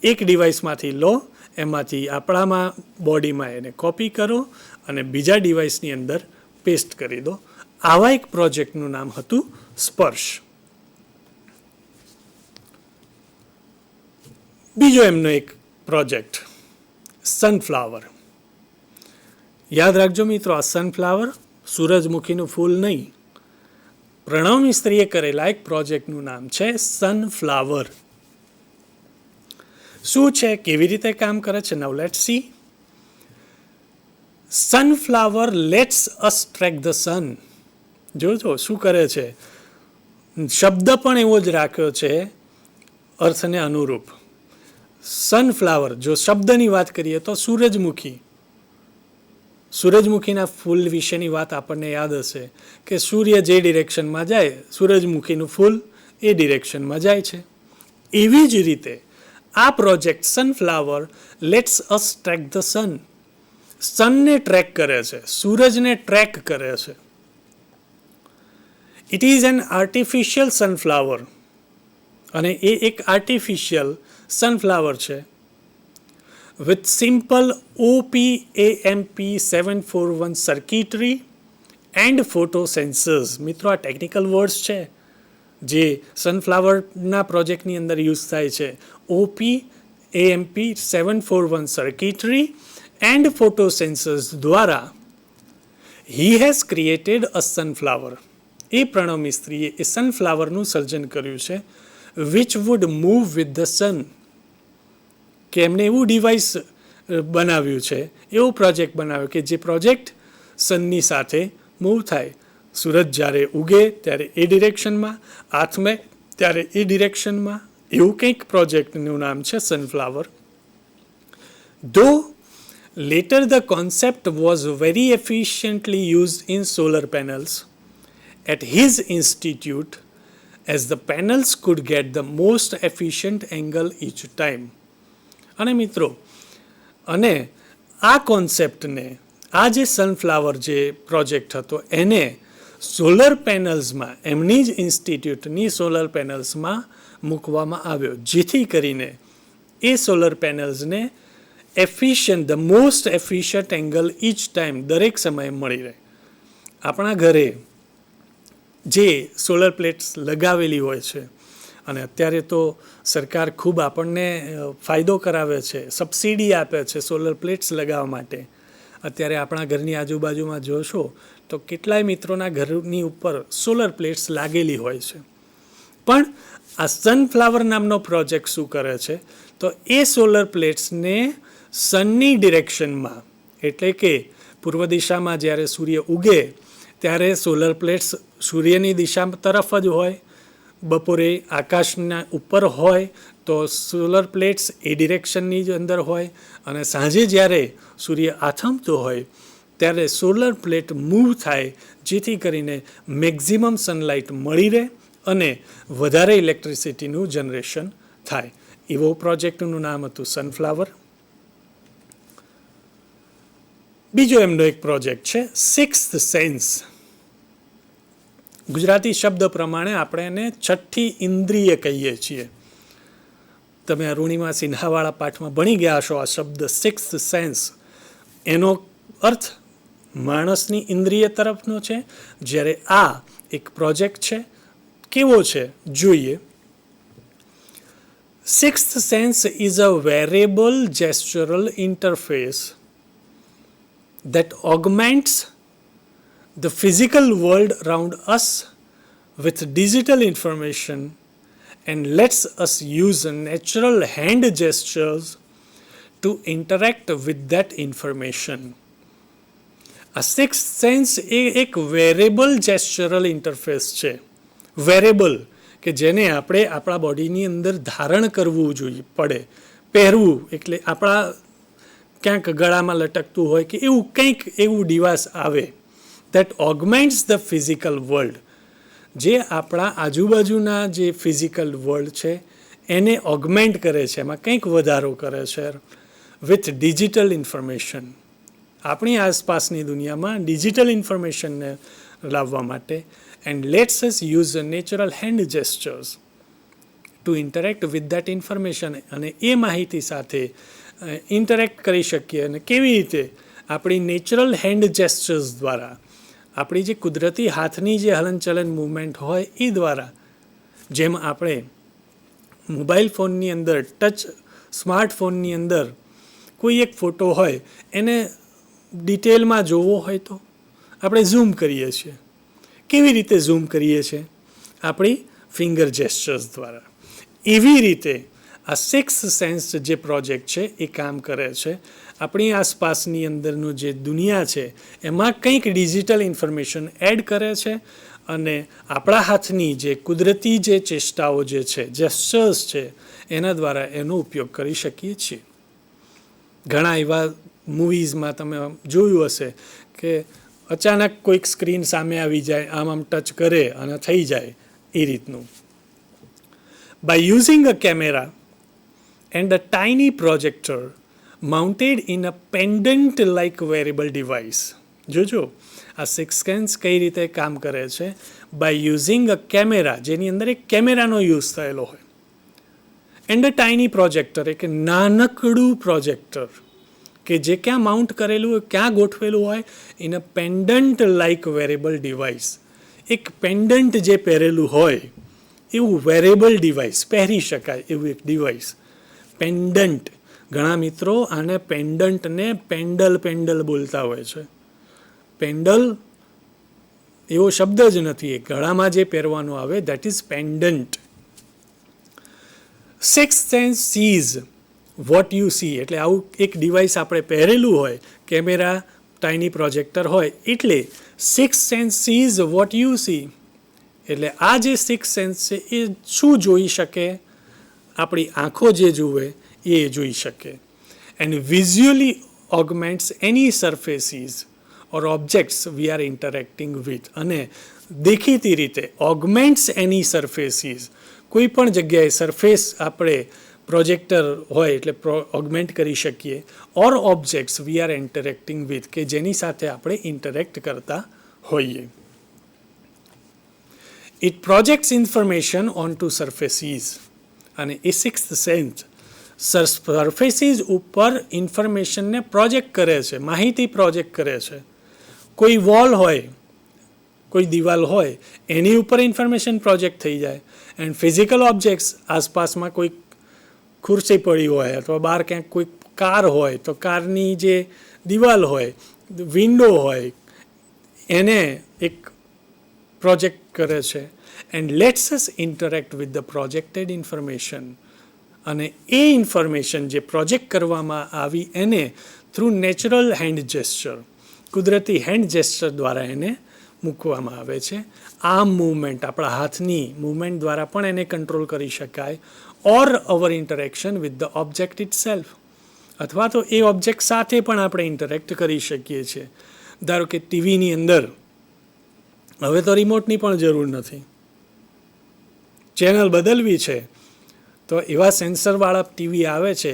Speaker 2: એક ડિવાઇસમાંથી લો, એમાંથી આપણામાં બોડીમાં એને કોપી કરો અને બીજા ડિવાઇસની અંદર પેસ્ટ કરી દો. આવા એક પ્રોજેક્ટનું નામ હતું સ્પર્શ. બીજો એમનો એક પ્રોજેક્ટ સનફ્લાવર. યાદ રાખજો મિત્રો, આ સનફ્લાવર સૂરજમુખીનું ફૂલ નહીં, પ્રણવ મિસ્ત્રીએ કરેલા એક પ્રોજેક્ટનું નામ છે સનફ્લાવર. શું છે, કેવી રીતે કામ કરે છે? Now let's see. Sunflower lets us track the sun. જોજો શું કરે છે, શબ્દ પણ એવો જ રાખ્યો છે અર્થને અનુરૂપ. સનફ્લાવર, જો શબ્દની વાત કરીએ તો સૂરજમુખી. સૂરજમુખીના ફૂલ વિશેની વાત આપણને યાદ હશે કે સૂર્ય જે ડિરેક્શનમાં જાય, સૂરજમુખીનું ફૂલ એ ડિરેક્શનમાં જાય છે. એવી જ રીતે આ project Sunflower lets us track the sun. સનને ટ્રેક કરે છે, સૂરજને ટ્રેક કરે છે. It is an artificial sunflower, અને એ એક આર્ટિફિશિયલ સનફ્લાવર છે with simple OPAMP741 circuitry and photosensors. મિત્રો, આ ટેકનિકલ વર્ડ્સ છે જે સનફ્લાવરના પ્રોજેક્ટની અંદર યુઝ થાય છે. OPAMP741 circuitry and photosensors દ્વારા he has created a sunflower. એ પ્રણવ મિસ્ત્રીએ એ સનફ્લાવરનું સર્જન કર્યું છે which would move with the sun. કે એમને એવું ડિવાઇસ બનાવ્યું છે, એવો પ્રોજેક્ટ બનાવ્યો કે જે પ્રોજેક્ટ સનની સાથે મૂવ થાય. સૂરજ જ્યારે ઉગે ત્યારે એ ડિરેક્શનમાં, આથમે ત્યારે એ ડિરેક્શનમાં, એવું કંઈક પ્રોજેક્ટનું નામ છે સનફ્લાવર. ધો later the concept was very efficiently used in solar panels at his institute as the panels could get the most efficient angle each time. અને મિત્રો, અને આ કોન્સેપ્ટને, આ જે સનફ્લાવર જે પ્રોજેક્ટ હતો એને સોલર પેનલ્સમાં, એમની જ ઇન્સ્ટિટ્યૂટની સોલર પેનલ્સમાં મૂકવામાં આવ્યો, જેથી કરીને એ સોલર પેનલ્સને efficient, the most efficient angle each time, દરેક સમયે મળી રહે. આપણા ઘરે જે સોલર પ્લેટ્સ લગાવેલી હોય છે, અને અત્યારે તો સરકાર ખૂબ આપણને ફાયદો કરાવે છે, સબસિડી આપે છે સોલર પ્લેટ્સ લગાવવા માટે. અત્યારે આપણા ઘરની આજુબાજુમાં જોશો તો કેટલાય મિત્રોના ઘરની ઉપર સોલર પ્લેટ્સ લાગેલી હોય છે. પણ આ સનફ્લાવર નામનો પ્રોજેક્ટ શું કરે છે, તો એ સોલર પ્લેટ્સને સનની ડિરેક્શનમાં, એટલે કે પૂર્વ દિશામાં જ્યારે સૂર્ય ઉગે ત્યારે સોલર પ્લેટ્સ સૂર્યની દિશા તરફ જ હોય, બપોરે આકાશના ઉપર હોય તો સોલર પ્લેટ્સ એ ડિરેક્શનની જ અંદર હોય, અને સાંજે જ્યારે સૂર્ય આથમતો હોય ત્યારે સોલર પ્લેટ મૂવ થાય, જેથી કરીને મેક્ઝિમમ સનલાઇટ મળી રહે અને વધારે ઇલેક્ટ્રિસિટીનું જનરેશન થાય. એવો પ્રોજેક્ટનું નામ હતું સનફ્લાવર. બીજો એમનો એક પ્રોજેક્ટ છે સિક્સ્થ સેન્સ. ગુજરાતી શબ્દ પ્રમાણે આપણે એને છઠ્ઠી ઇન્દ્રિય કહીએ છીએ. તમે અરુણિમા સિન્હાવાળા પાઠમાં ભણી ગયા હશો આ શબ્દ સિક્સ્થ સેન્સ. એનો અર્થ માણસની ઇન્દ્રિય તરફનો છે, જ્યારે આ એક પ્રોજેક્ટ છે. કેવો છે જોઈએ. Sixth sense is a variable gestural interface that augments the physical world around us with digital information and lets us use natural hand gestures to interact with that information. A sixth sense એ એક wearable જેસ્ચરલ interface છે. Wearable કે જેને આપણે આપણા બોડીની અંદર ધારણ કરવું જોઈએ, પડે, પહેરવું, એટલે આપણા ક્યાંક ગળામાં લટકતું હોય કે એવું કંઈક એવું ડિવાઇસ આવે. દેટ ઓગમેન્ટ્સ ધ ફિઝિકલ વર્લ્ડ, જે આપણા આજુબાજુના જે ફિઝિકલ વર્લ્ડ છે એને ઓગમેન્ટ કરે છે, એમાં કંઈક વધારો કરે છે વિથ ડિજિટલ ઇન્ફોર્મેશન. આપણી આસપાસની દુનિયામાં ડિજિટલ ઇન્ફોર્મેશનને લાવવા માટે and lets us use natural hand gestures to interact with that information. અને એ માહિતી સાથે ઇન્ટરેક્ટ કરી શકીએ. અને કેવી રીતે? આપણી નેચરલ હેન્ડ જેસ્ચર્સ દ્વારા, આપણી જે કુદરતી હાથની જે હલનચલન મૂવમેન્ટ હોય એ દ્વારા. જેમ આપણે મોબાઈલ ફોનની અંદર, ટચ સ્માર્ટફોનની અંદર કોઈ એક ફોટો હોય એને ડિટેલમાં જોવો હોય તો આપણે ઝૂમ કરીએ છીએ. કેવી રીતે ઝૂમ કરીએ છીએ? આપણી ફિંગર જેસ્ચર્સ દ્વારા. એવી રીતે આ સિક્સ સેન્સ જે પ્રોજેક્ટ છે એ કામ કરે છે. આપણી આસપાસની અંદરનું જે દુનિયા છે એમાં કંઈક ડિજિટલ ઇન્ફોર્મેશન એડ કરે છે અને આપણા હાથની જે કુદરતી જે ચેષ્ટાઓ જે છે, જેસ્ચર્સ છે, એના દ્વારા એનો ઉપયોગ કરી શકીએ છીએ. ઘણા એવા મૂવીઝમાં તમે જોયું હશે કે અચાનક કોઈક સ્ક્રીન સામે આવી જાય, આમ ટચ કરે અને થઈ જાય એ રીતનું. By using a camera and a tiny projector mounted in a pendant like wearable device. જોજો આ સિક્સ સેન્સ કઈ રીતે કામ કરે છે. બાય યુઝિંગ અ કેમેરા, જેની અંદર એક કેમેરાનો યુઝ થયેલો હોય, એન્ડ અ ટાઇની પ્રોજેક્ટર, એક નાનકડું પ્રોજેક્ટર કે જે ક્યાં માઉન્ટ કરેલું હોય, ક્યાં ગોઠવેલું હોય, in a pendant like wearable device. એક પેન્ડન્ટ જે પહેરેલું હોય એવું વેરેબલ ડિવાઇસ, પહેરી શકાય એવું એક ડિવાઇસ. પેન્ડન્ટ. ઘણા મિત્રો આને પેન્ડન્ટને પેન્ડલ બોલતા હોય છે. પેન્ડલ એવો શબ્દ જ નથી, એ ગળામાં જે પહેરવાનું આવે that is pendant. Six sense sees what you see. એટલે આવું એક ડિવાઇસ આપણે પહેરેલું હોય, કેમેરા, ટાઇની પ્રોજેક્ટર હોય, એટલે six sense sees what you see. એટલે આ જે સિક્સ સેન્સ છે એ શું જોઈ શકે? આપણી આંખો જે જુએ એ જોઈ શકે. And visually augments any surfaces or objects we are interacting with. અને દેખીતી રીતે ઓગમેન્ટ્સ એની સરફેસીસ, કોઈ પણ જગ્યાએ સરફેસ આપણે પ્રોજેક્ટર હોય એટલે ઓગમેન્ટ કરી શકીએ. Or objects we are interacting with, કે જેની સાથે આપણે ઇન્ટરેક્ટ કરતા હોઈએ. It projects information on to surfaces. અને એ સિક્સ્થ સેન્સ સરફેસીસ ઉપર ઇન્ફોર્મેશનને પ્રોજેક્ટ કરે છે, માહિતી પ્રોજેક્ટ કરે છે. કોઈ વોલ હોય, કોઈ દિવાલ હોય, એની ઉપર ઇન્ફોર્મેશન પ્રોજેક્ટ થઈ જાય. એન્ડ ફિઝિકલ ઓબ્જેક્ટ્સ, આસપાસમાં કોઈ ખુરશી પડી હોય અથવા બહાર ક્યાંક કોઈ કાર હોય તો કારની જે દિવાલ હોય, વિન્ડો હોય, એને એક પ્રોજેક્ટ કરે છે. And lets us interact with the projected information. અને એ ઇન્ફોર્મેશન જે પ્રોજેક્ટ કરવામાં આવી એને થ્રુ નેચરલ હેન્ડ જેસ્ચર, કુદરતી હેન્ડ જેસ્ચર દ્વારા એને મૂકવામાં આવે છે. આર્મ મૂવમેન્ટ, આપણા હાથની મૂવમેન્ટ દ્વારા પણ એને કંટ્રોલ કરી શકાય. Or our interaction with the object itself, અથવા તો એ ઓબ્જેક્ટ સાથે પણ આપણે ઇન્ટરેક્ટ કરી શકીએ છીએ. ધારો કે ટીવીની અંદર હવે તો રિમોટની પણ જરૂર નથી, ચેનલ બદલવી છે તો એવા સેન્સરવાળા ટીવી આવે છે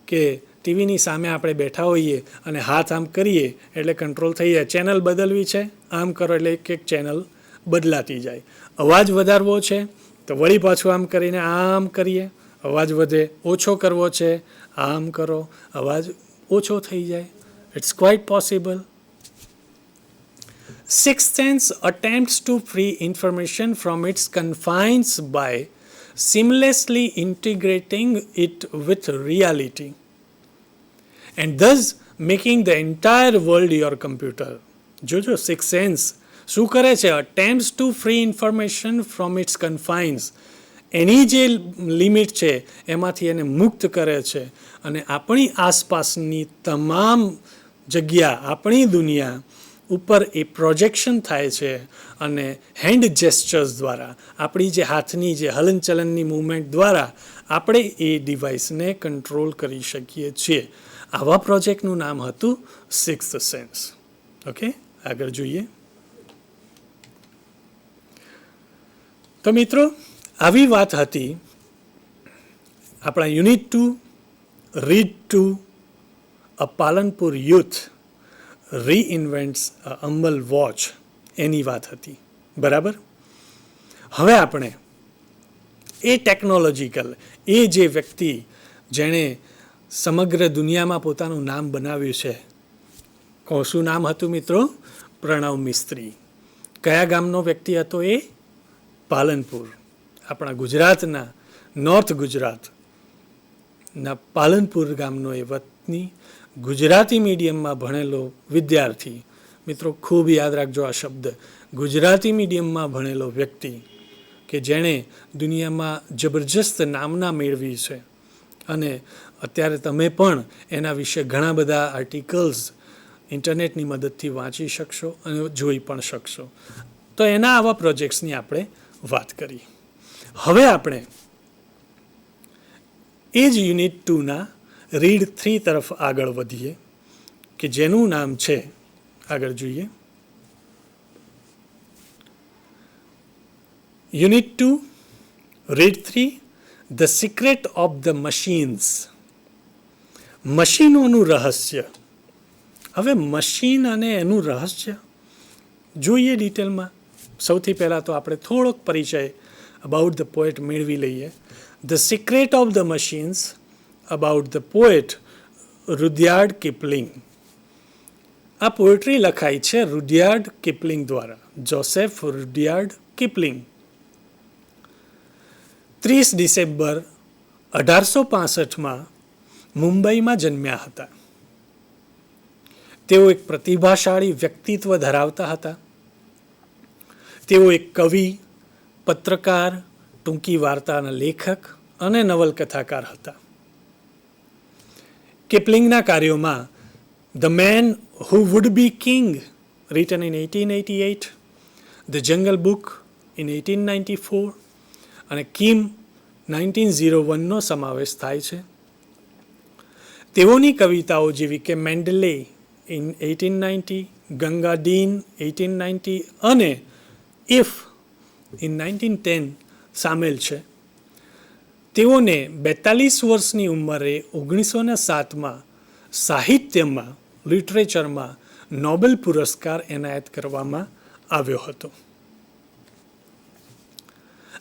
Speaker 2: કે ટીવીની સામે આપણે બેઠા હોઈએ અને હાથ આમ કરીએ એટલે કંટ્રોલ થઈ જાય. ચેનલ બદલવી છે, આમ કરો એટલે એક ચેનલ બદલાતી જાય. અવાજ વધારવો છે તો વળી પાછું આમ કરીને આમ કરીએ, અવાજ વધે. ઓછો કરવો છે, આમ કરો, અવાજ ઓછો થઈ જાય. It's quite possible. Sixth sense attempts to free information from its confines by seamlessly integrating it with reality and thus making the entire world your computer. જોજો સિક્સ સેન્સ શું કરે છે? attempts to free information from its confines. એની જે limit છે એમાંથી એને મુક્ત કરે છે અને આપણી આસપાસની તમામ જગ્યા, આપણી દુનિયા ઉપર એ પ્રોજેક્શન થાય છે અને હેન્ડ જેસ્ચર્સ દ્વારા, આપણી જે હાથની જે હલનચલનની મૂવમેન્ટ દ્વારા આપણે એ ડિવાઇસને કંટ્રોલ કરી શકીએ છીએ. આવા પ્રોજેક્ટનું નામ હતું સિક્સ્થ સેન્સ. ઓકે, આગળ જોઈએ. તો મિત્રો, આવી વાત હતી આપણા unit 2 read 2 a Palanpur youth રીઇન્વેન્ટ્સ a અંબલ watch એની વાત હતી. બરાબર. હવે આપણે એ ટેકનોલોજીકલ એ જે વ્યક્તિ જેણે સમગ્ર દુનિયામાં પોતાનું નામ બનાવ્યું છે, શું નામ હતું મિત્રો? પ્રણવ મિસ્ત્રી. કયા ગામનો વ્યક્તિ હતો એ? પાલનપુર. આપણા ગુજરાતના નોર્થ ગુજરાતના પાલનપુર ગામનો એ વતની ગુજરાતી મીડિયમમાં ભણેલો વિદ્યાર્થી. મિત્રો, ખૂબ યાદ રાખજો આ શબ્દ, ગુજરાતી મીડિયમમાં ભણેલો વ્યક્તિ કે જેણે દુનિયામાં જબરજસ્ત નામના મેળવી છે અને અત્યારે તમે પણ એના વિશે ઘણા બધા આર્ટિકલ્સ ઇન્ટરનેટની મદદથી વાંચી શકશો અને જોઈ પણ શકશો. તો એના આવા પ્રોજેક્ટ્સની આપણે વાત કરી. હવે આપણે એ જ યુનિટ 2ના રીડ 3 તરફ આગળ વધીએ કે જેનું નામ છે, આગળ જોઈએ, unit 2 read 3 the secret of the machines. મશીનોનું રહસ્ય. હવે મશીન અને એનું રહસ્ય જોઈએ ડિટેલમાં. સૌથી પહેલાં તો આપણે થોડોક પરિચય અબાઉટ ધ પોએટ મેળવી લઈએ. The secret of the machines about the poet Rudyard Kipling. આ પોએટ્રી લખાઈ છે રુડયાર્ડ કિપલિંગ દ્વારા, જોસેફ રુડયાર્ડ કિપલિંગ. 30 ડિસેમ્બર 1865માં મુંબઈમાં જન્મ્યા હતા. તેઓ એક પ્રતિભાશાળી વ્યક્તિત્વ ધરાવતા હતા. તેઓ એક કવિ, પત્રકાર, ટૂંકી વાર્તાના લેખક અને નવલકથાકાર હતા. કિપલિંગના કાર્યોમાં the main who would be king return in 1888, the jungle book in 1894 અને કિમ 1901નો સમાવેશ થાય છે. તેઓની કવિતાઓ જેવી કે મેન્ડલે ઇન 1890, ગંગા ડીન 1890 અને ઇફ ઇન 1910 સામેલ છે. તેઓને 42 વર્ષની ઉંમરે 1907માં સાહિત્યમાં, લિટરેચરમાં નોબેલ પુરસ્કાર એનાયત કરવામાં આવ્યો હતો.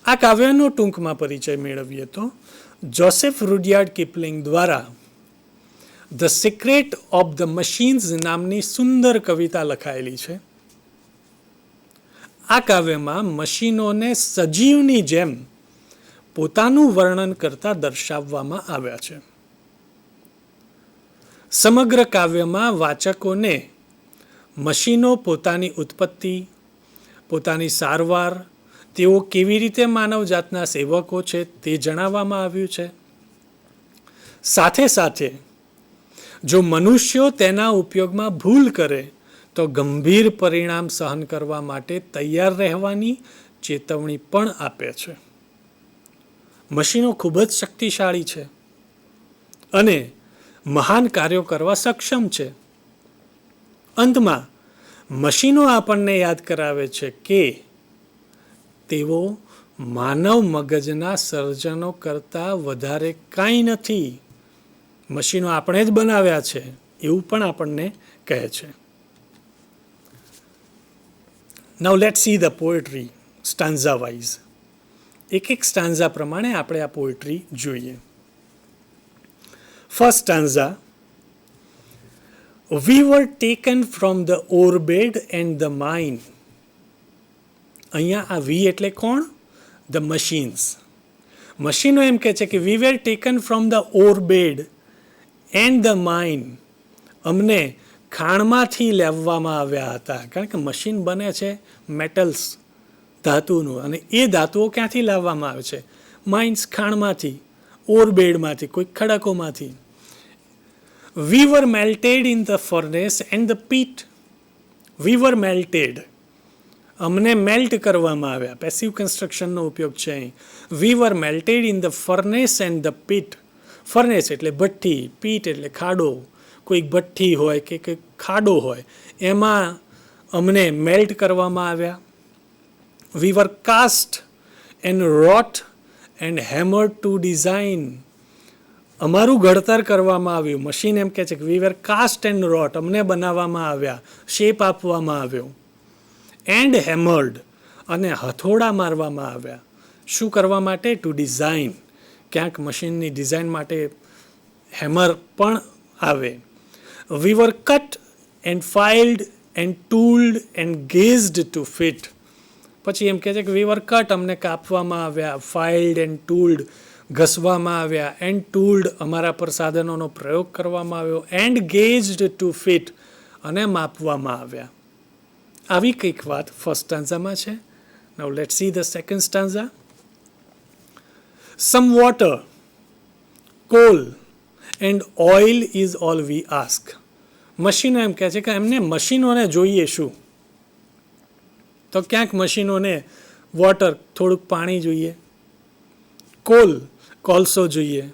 Speaker 2: આ કાવ્યનો ટૂંકમાં પરિચય મેળવીએ તો જોસેફ રુડયાર્ડ કિપલિંગ દ્વારા the secret of the machines નામની સુંદર કવિતા લખાયેલી છે. આ કાવ્યમાં મશીનોને સજીવની જેમ પોતાનું વર્ણન કરતા દર્શાવવામાં આવ્યા છે. સમગ્ર કાવ્યમાં વાચકોને મશીનો પોતાની ઉત્પત્તિ, પોતાની સારવાર, તેઓ કેવી રીતે માનવજાતના સેવકો છે તે જણાવવામાં આવ્યું છે. સાથે સાથે જો મનુષ્યો તેના ઉપયોગમાં ભૂલ કરે તો ગંભીર પરિણામ સહન કરવા માટે તૈયાર રહેવાની ચેતવણી પણ આપે છે. મશીનો ખૂબ જ શક્તિશાળી છે અને મહાન કાર્યો કરવા સક્ષમ છે. અંતમાં મશીનો આપણને યાદ કરાવે છે કે તેઓ માનવ મગજના સર્જનો કરતાં વધારે કાંઈ નથી. મશીનો આપણે જ બનાવ્યા છે એવું પણ આપણને કહે છે. Now let's see the poetry stanza wise. એક એક સ્ટાન્ઝા પ્રમાણે આપણે આ પોએટ્રી જોઈએ. First stanza, we were taken from the orbed and the mine. અહીંયા આ વી એટલે કોણ? The machines. મશીનો એમ કહે છે કે we were taken from the orbed and the mine. અમને ખાણમાંથી લેવામાં આવ્યા હતા, કારણ કે મશીન બને છે મેટલ્સ, ધાતુનું, અને એ ધાતુઓ ક્યાંથી લાવવામાં આવે છે? માઇન્સ, ખાણમાંથી, ઓરબેડમાંથી, કોઈ ખડકોમાંથી. We were melted in the furnace and the pit. We were melted. અમને મેલ્ટ કરવામાં આવ્યા. પેસિવ કન્સ્ટ્રક્શનનો ઉપયોગ છે અહીં. We were melted in the furnace and the pit. Furnace એટલે ભઠ્ઠી, પીટ એટલે ખાડો. કોઈક ભઠ્ઠી હોય કે કંઈક ખાડો હોય એમાં અમને મેલ્ટ કરવામાં આવ્યા. We were cast and wrought and hammered to design. અમારું ઘડતર કરવામાં આવ્યું. મશીન એમ કહે છે કે we were cast and wrought, અમને બનાવવામાં આવ્યા, શેપ આપવામાં આવ્યો. એન્ડ હેમર્ડ, અને હથોડા મારવામાં આવ્યા. શું કરવા માટે? To design. ક્યાંક મશીનની ડિઝાઇન માટે હેમર પણ આવે. We were cut and filed and tooled and gauged to fit. પછી એમ કહે છે કે વી વર કટ, અમને કાપવામાં આવ્યા, ફાઇલ્ડ એન્ડ ટૂલ્ડ, ઘસવામાં આવ્યા, એન્ડ ટૂલ્ડ, અમારા પર સાધનોનો પ્રયોગ કરવામાં આવ્યો, એન્ડ ગેઝડ ટુ ફિટ, અને માપવામાં આવ્યા. આવી કંઈક વાત ફર્સ્ટ સ્ટાન્ઝામાં છે. Now let's see the second stanza. Some water, coal and oil is all we ask. મશીનો એમ કહે છે કે એમને મશીનોને જોઈએ શું? તો ક્યાંક મશીનોને વોટર, થોડુંક પાણી જોઈએ, કોલ, કોલસો જોઈએ,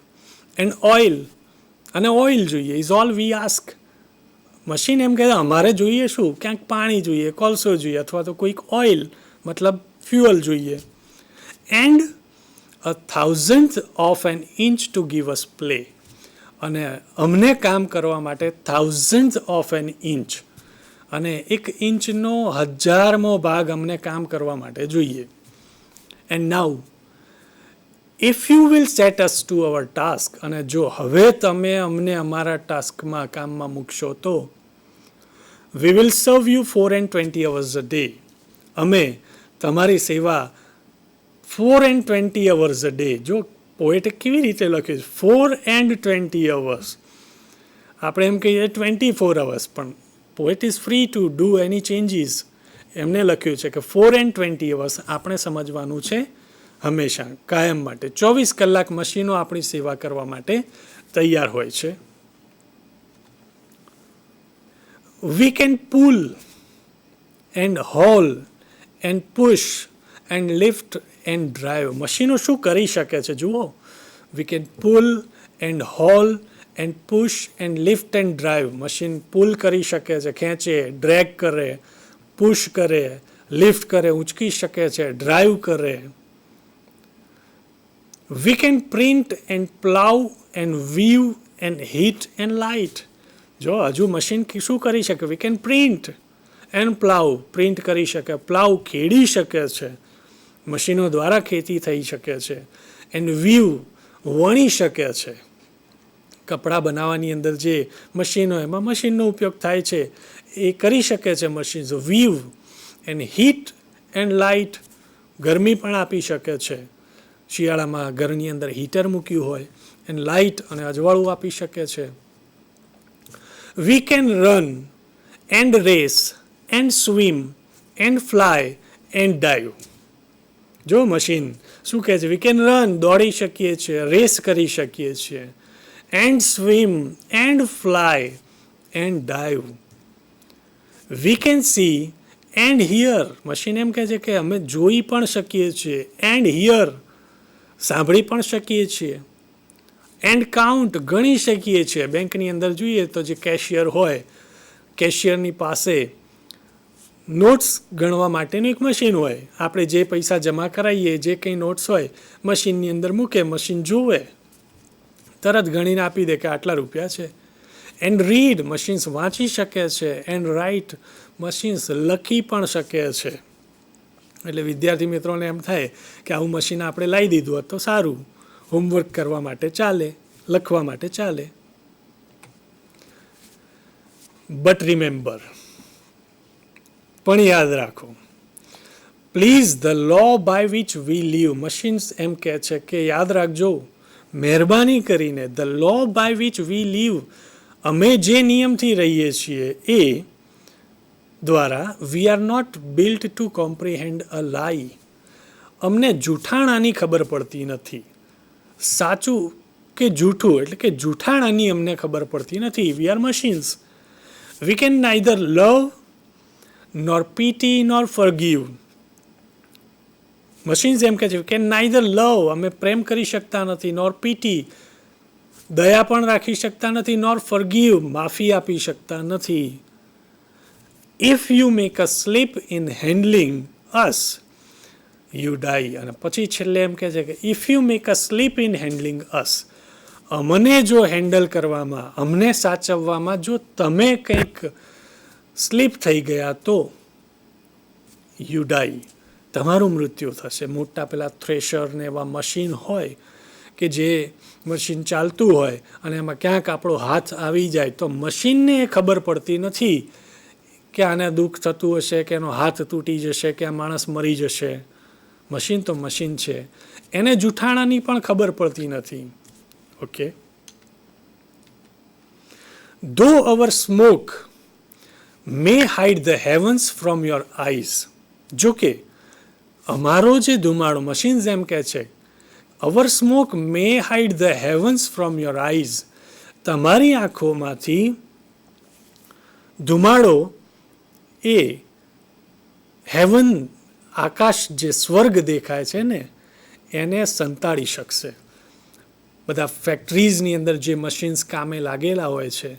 Speaker 2: એન્ડ ઓઇલ, અને ઓઇલ જોઈએ, is all we ask. Machine એમ કહે અમારે જોઈએ શું? ક્યાંક પાણી જોઈએ, કોલસો જોઈએ, અથવા તો કોઈક ઓઇલ મતલબ ફ્યુઅલ જોઈએ. And a 1,000th of an inch to give us play. અને અમને કામ કરવા માટે 1,000th of an inch, અને 1 ઇંચનો 1000મો ભાગ અમને કામ કરવા માટે જોઈએ. And now if you will set us to our task, અને જો હવે તમે અમને અમારા ટાસ્કમાં, કામમાં મૂકશો તો we will serve you 4 and 20 hours a day. અમે તમારી સેવા 4 and 20 hours a day. જો પોએટે કેવી રીતે લખ્યું છે 4 and 20 hours, આપણે એમ કહીએ 24 hours, પણ poet is free to do any changes. એમને લખ્યું છે કે 4 and 20 hours આપણે સમજવાનું છે હંમેશા, કાયમ માટે. 24 કલાક મશીનો આપણી સેવા કરવા માટે તૈયાર હોય છે. We can pull and haul and push and lift and drive. મશીનો શું કરી શકે છે જુઓ. We can pull and haul and push and lift and drive. Machine pull કરી શકે છે, ખેંચે, ડ્રેગ કરે, પુશ કરે, લિફ્ટ કરે, ઉંચકી શકે છે, ડ્રાઈવ કરે. We can print and plough and weave and heat and light. જો હજુ મશીન શું કરી શકે? We can print and plough, print કરી શકે, પ્લાવ ખેડી શકે છે, મશીનો દ્વારા ખેતી થઈ શકે છે. એન્ડ વીવ, વણી શકે છે. કપડાં બનાવવાની અંદર જે મશીનો, એમાં મશીનનો ઉપયોગ થાય છે, એ કરી શકે છે machine. Weave and heat and light, ગરમી પણ આપી શકે છે. શિયાળામાં ઘરની અંદર હીટર મૂક્યું હોય, એન્ડ લાઇટ, અને અજવાળું આપી શકે છે. We can run and race and swim and fly and dive. જો મશીન શું કહે છે? વી કેન રન, દોડી શકીએ છીએ, રેસ કરી શકીએ છીએ, and swim and fly and dive. We can see and hear. Machine એમ કહે છે કે અમે જોઈ પણ શકીએ છીએ, એન્ડ હિયર, સાંભળી પણ શકીએ છીએ, એન્ડ કાઉન્ટ, ગણી શકીએ છીએ. બેંકની અંદર જોઈએ તો જે કેશિયર હોય, કેશિયરની પાસે નોટ્સ ગણવા માટેનું એક મશીન હોય. આપણે જે પૈસા જમા કરાવીએ, જે કંઈ નોટ્સ હોય, મશીનની અંદર મૂકે, મશીન જુએ, તરત ગણીને આપી દે કે આટલા રૂપિયા છે. એન્ડ રીડ, મશીન્સ વાંચી શકે છે. એન્ડ રાઇટ, મશીન્સ લખી પણ શકે છે. એટલે વિદ્યાર્થી મિત્રોને એમ થાય કે આવું મશીન આપણે લાવી દીધું હોત તો સારું, હોમવર્ક કરવા માટે ચાલે, લખવા માટે ચાલે. બટ રિમેમ્બર, પણ યાદ રાખો, please the law by which we live. Machines એમ કહે છે કે યાદ રાખજો, મહેરબાની કરીને, the law by which we live, અમે જે નિયમથી રહીએ છીએ એ દ્વારા, we are not built to comprehend a lie. અમને જૂઠાણાની ખબર પડતી નથી. સાચું કે જૂઠું, એટલે કે જૂઠાણાની અમને ખબર પડતી નથી. We are machines. We can neither love nor pity nor forgive. Machines એમ કહે છે કે નાઇધર લવ, અમે પ્રેમ કરી શકતા નથી, નોર પીટી, દયા પણ રાખી શકતા નથી, નોર ફોરગીવ, માફી આપી શકતા નથી. If you make a slip in handling us, you die. અને પછી છેલ્લે એમ કહે છે કે if you make a slip in handling us, અમને જો હેન્ડલ કરવામાં, અમને સાચવવામાં જો તમે કંઈક સ્લીપ થઈ ગયા તો યુ ડાઈ, તમારું મૃત્યુ થશે. મોટા પેલા થ્રેશર ને એવા મશીન હોય કે જે મશીન ચાલતું હોય અને એમાં ક્યાંક આપણો હાથ આવી જાય તો મશીનને એ ખબર પડતી નથી કે આને દુઃખ થતું હશે, કે એનો હાથ તૂટી જશે, કે આ માણસ મરી જશે. મશીન તો મશીન છે, એને જૂઠાણાની પણ ખબર પડતી નથી. Okay. Though our smoke may hide the heavens from your eyes. જોકે અમારો જે ધુમાડો, મશીન્સ એમ કહે છે, our smoke may hide the heavens from your eyes, તમારી આંખોમાંથી ધુમાડો એ હેવન, આકાશ જે સ્વર્ગ દેખાય છે ને એને સંતાડી શકશે. બધા ફેક્ટરીઝની અંદર જે મશીન્સ કામે લાગેલા હોય છે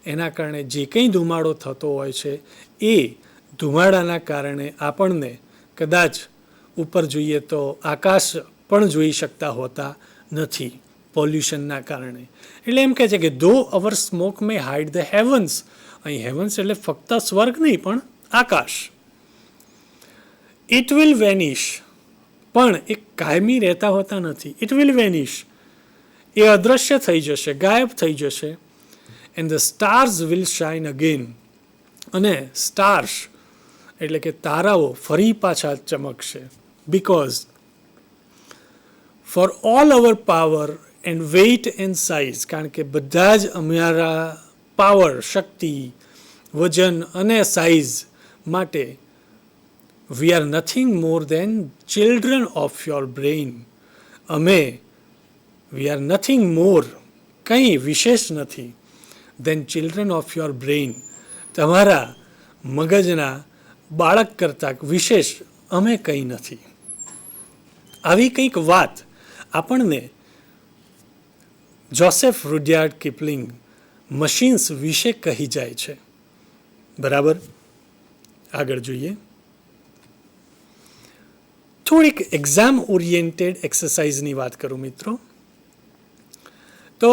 Speaker 2: એના કારણે જે કંઈ ધુમાડો થતો હોય છે એ ધુમાડાના કારણે આપણને કદાચ ઉપર જોઈએ તો આકાશ પણ જોઈ શકતા હોતા નથી પોલ્યુશનના કારણે. એટલે એમ કહે છે કે ધો our smoke may hide the હેવન્સ. અહીં હેવન્સ એટલે ફક્ત સ્વર્ગ નહીં પણ આકાશ. ઇટ વિલ વેનિશ, પણ એ કાયમી રહેતા હોતા નથી. ઇટ વિલ વેનિશ, એ અદૃશ્ય થઈ જશે, ગાયબ થઈ જશે. And the stars will shine again, અને સ્ટાર્સ એટલે કે તારાઓ ફરી પાછા ચમકશે. Because for all our power and weight and size, કારણ કે બધા જ અમારા પાવર, શક્તિ, વજન અને સાઇઝ માટે we are nothing more than children of your brain. અમે વી આર નથિંગ મોર, કંઈ વિશેષ નથી, than children of your brain, તમારા મગજના બાળક કરતાં વિશેષ અમે કંઈ નથી. આવી કંઈક વાત આપણને જોસેફ રુડયાર્ડ કિપલિંગ મશીન્સ વિશે કહી જાય છે. બરાબર, આગળ જોઈએ. થોડીક એક્ઝામ ઓરિએન્ટેડ એક્સરસાઇઝની વાત કરું મિત્રો, તો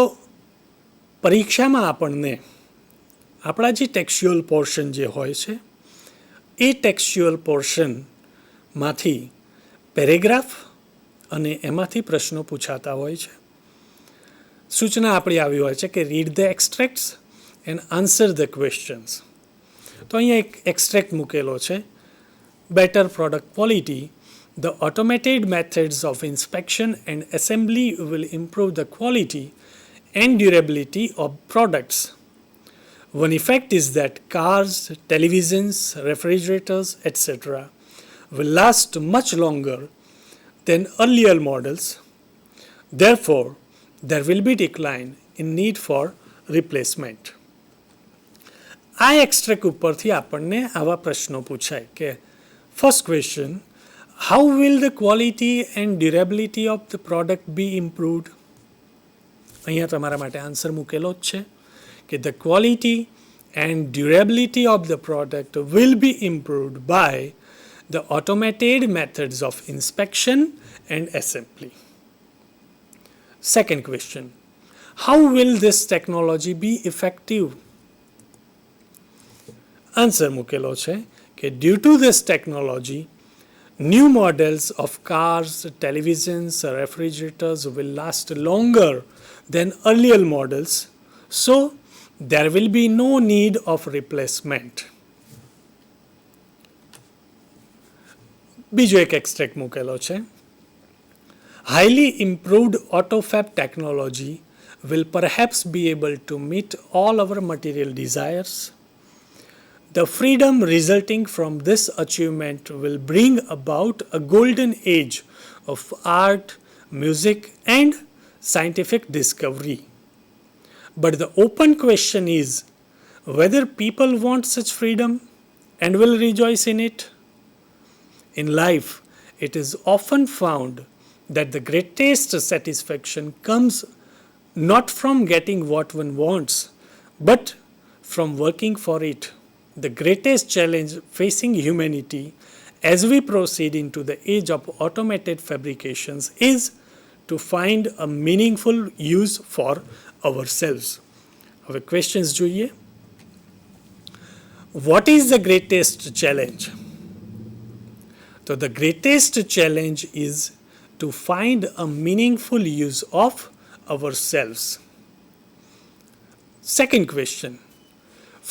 Speaker 2: પરીક્ષામાં આપણને આપણા જે ટેક્સ્ચ્યુઅલ પોર્શન જે હોય છે એ ટેક્સ્ચ્યુઅલ પોર્શનમાંથી પેરેગ્રાફ અને એમાંથી પ્રશ્નો પૂછાતા હોય છે. સૂચના આપણી આવી હોય છે કે read the extracts and answer the questions. તો અહીંયા એક એક્સ્ટ્રેક્ટ મૂકેલો છે. Better product quality, the automated methods of inspection and assembly will improve the quality and durability of products. One effect is that cars, televisions, refrigerators, etc. will last much longer than earlier models. Therefore, there will be decline in need for replacement. આ extract ઉપરથી આપણને આવા પ્રશ્નો પૂછાય કે first question, how will the quality and durability of the product be improved? અહીંયા તમારા માટે આન્સર મૂકેલો જ છે કે the quality and durability of the product will be improved by the automated methods of inspection and assembly. Second question, how will this technology be effective? Answer મૂકેલો છે કે due to this technology, new models of cars, televisions, refrigerators will last longer than earlier models, so there will be no need of replacement. બીજો એક extract મૂકેલો છે. Highly improved AutoFab technology will perhaps be able to meet all our material desires. The freedom resulting from this achievement will bring about a golden age of art, music, and scientific discovery. But the open question is whether people want such freedom and will rejoice in it. In life, it is often found that the greatest satisfaction comes not from getting what one wants, but from working for it. The greatest challenge facing humanity as we proceed into the age of automated fabrications is to find a meaningful use for ourselves. હવે questions જોઈએ. What is the greatest challenge? So the greatest challenge is to find a meaningful use of ourselves. Second question.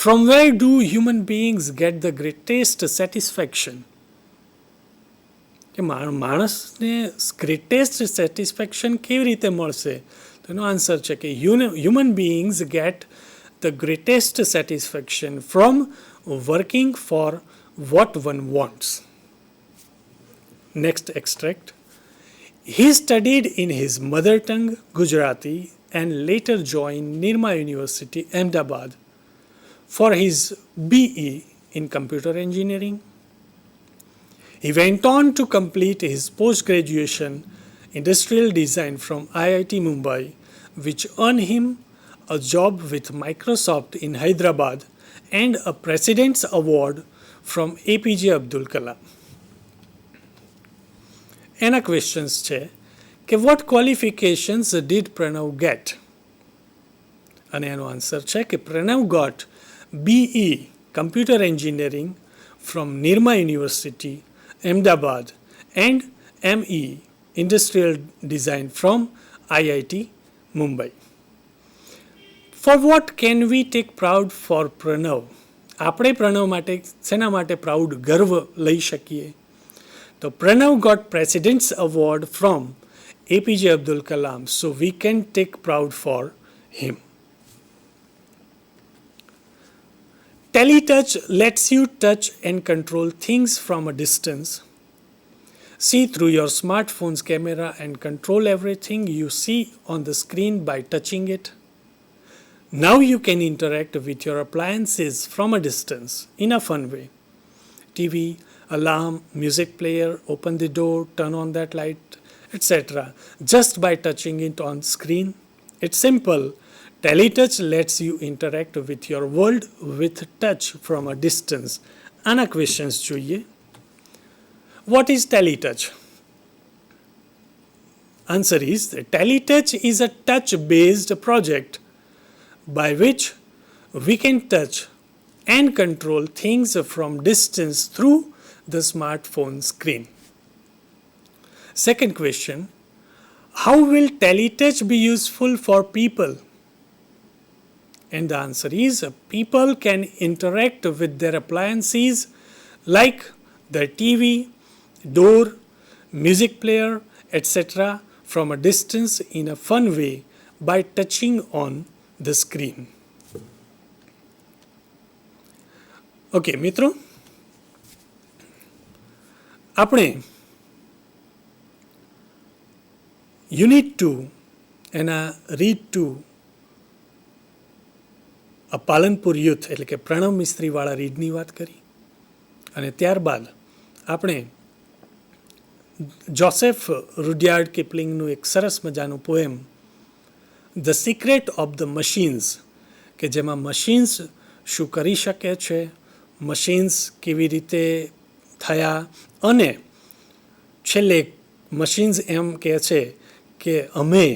Speaker 2: From where do human beings get the greatest satisfaction? કે માણસને greatest satisfaction કેવી રીતે મળશે? તો એનો answer છે કે human beings get the greatest satisfaction from working for what one wants. Next extract. He studied in his mother tongue Gujarati and later joined Nirma University, Ahmedabad for his BE in computer engineering. He went on to complete his post-graduation industrial design from IIT Mumbai, which earned him a job with Microsoft in Hyderabad and a President's Award from APJ Abdul Kalam. એના questions છે કે what qualifications did Pranav get? અને એનો answer છે કે Pranav got BE computer engineering from Nirma university Ahmedabad and ME Industrial Design from IIT Mumbai. For what can we take proud for Pranav? આપણે પ્રણવ માટે શેના માટે પ્રાઉડ ગર્વ લઈ શકીએ? તો Pranav got President's Award from APJ Abdul Kalam, so we can take proud for him. Teletouch lets you touch and control things from a distance, see through your smartphone's camera and control everything you see on the screen by touching it. Now you can interact with your appliances from a distance in a fun way. TV, alarm, music player, open the door, turn on that light, etc. just by touching it on screen. It's simple. Teletouch lets you interact with your world with touch from a distance. આના questions જોઈએ. What is Teletouch? Answer is Teletouch is a touch-based project by which we can touch and control things from distance through the smartphone screen. Second question. How will Teletouch be useful for people? And the answer is people can interact with their appliances like the TV, door, music player, etc. from a distance in a fun way by touching on the screen. Okay, મિત્રો, આપણે unit 2 એના read 2 Palanpur youth એટલે કે પ્રણવ મિસ્ત્રીવાળા રીડની વાત કરી અને ત્યારબાદ આપણે જોસેફ રુડિયાર્ડ કિપલિંગનું એક સરસ મજાનું poem the secret of the machines કે જેમાં મશીન્સ શું કરી શકે છે, મશીન્સ કેવી રીતે થયા અને છેલ્લે મશીન્સ એમ કહે છે કે અમે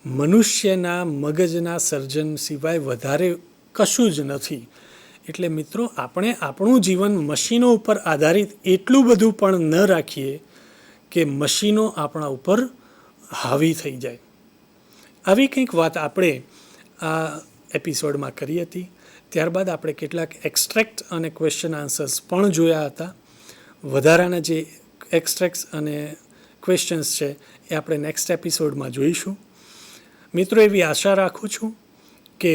Speaker 2: મનુષ્યના મગજના સર્જન સિવાય વધારે કશું જ નથી. એટલે મિત્રો આપણે આપણું જીવન મશીનો ઉપર આધારિત એટલું બધું પણ ન રાખીએ કે મશીનો આપણા ઉપર હાવી થઈ જાય. આવી કંઈક વાત આપણે આ એપિસોડમાં કરી હતી. ત્યારબાદ આપણે કેટલાક એક્સ્ટ્રેક્ટ અને ક્વેશ્ચન આન્સર્સ પણ જોયા હતા. વધારાના જે એક્સ્ટ્રેક્ટ્સ અને ક્વેશ્ચન્સ છે એ આપણે નેક્સ્ટ એપિસોડમાં જોઈશું. મિત્રો, એવી આશા રાખું છું કે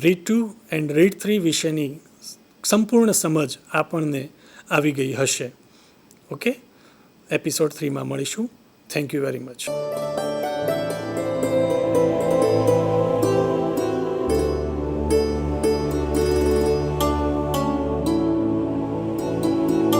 Speaker 2: રીડ 2 એન્ડ રીડ 3 વિશેની સંપૂર્ણ સમજ આપણને આવી ગઈ હશે. ઓકે, એપિસોડ 3માં મળીશું. Thank you very much.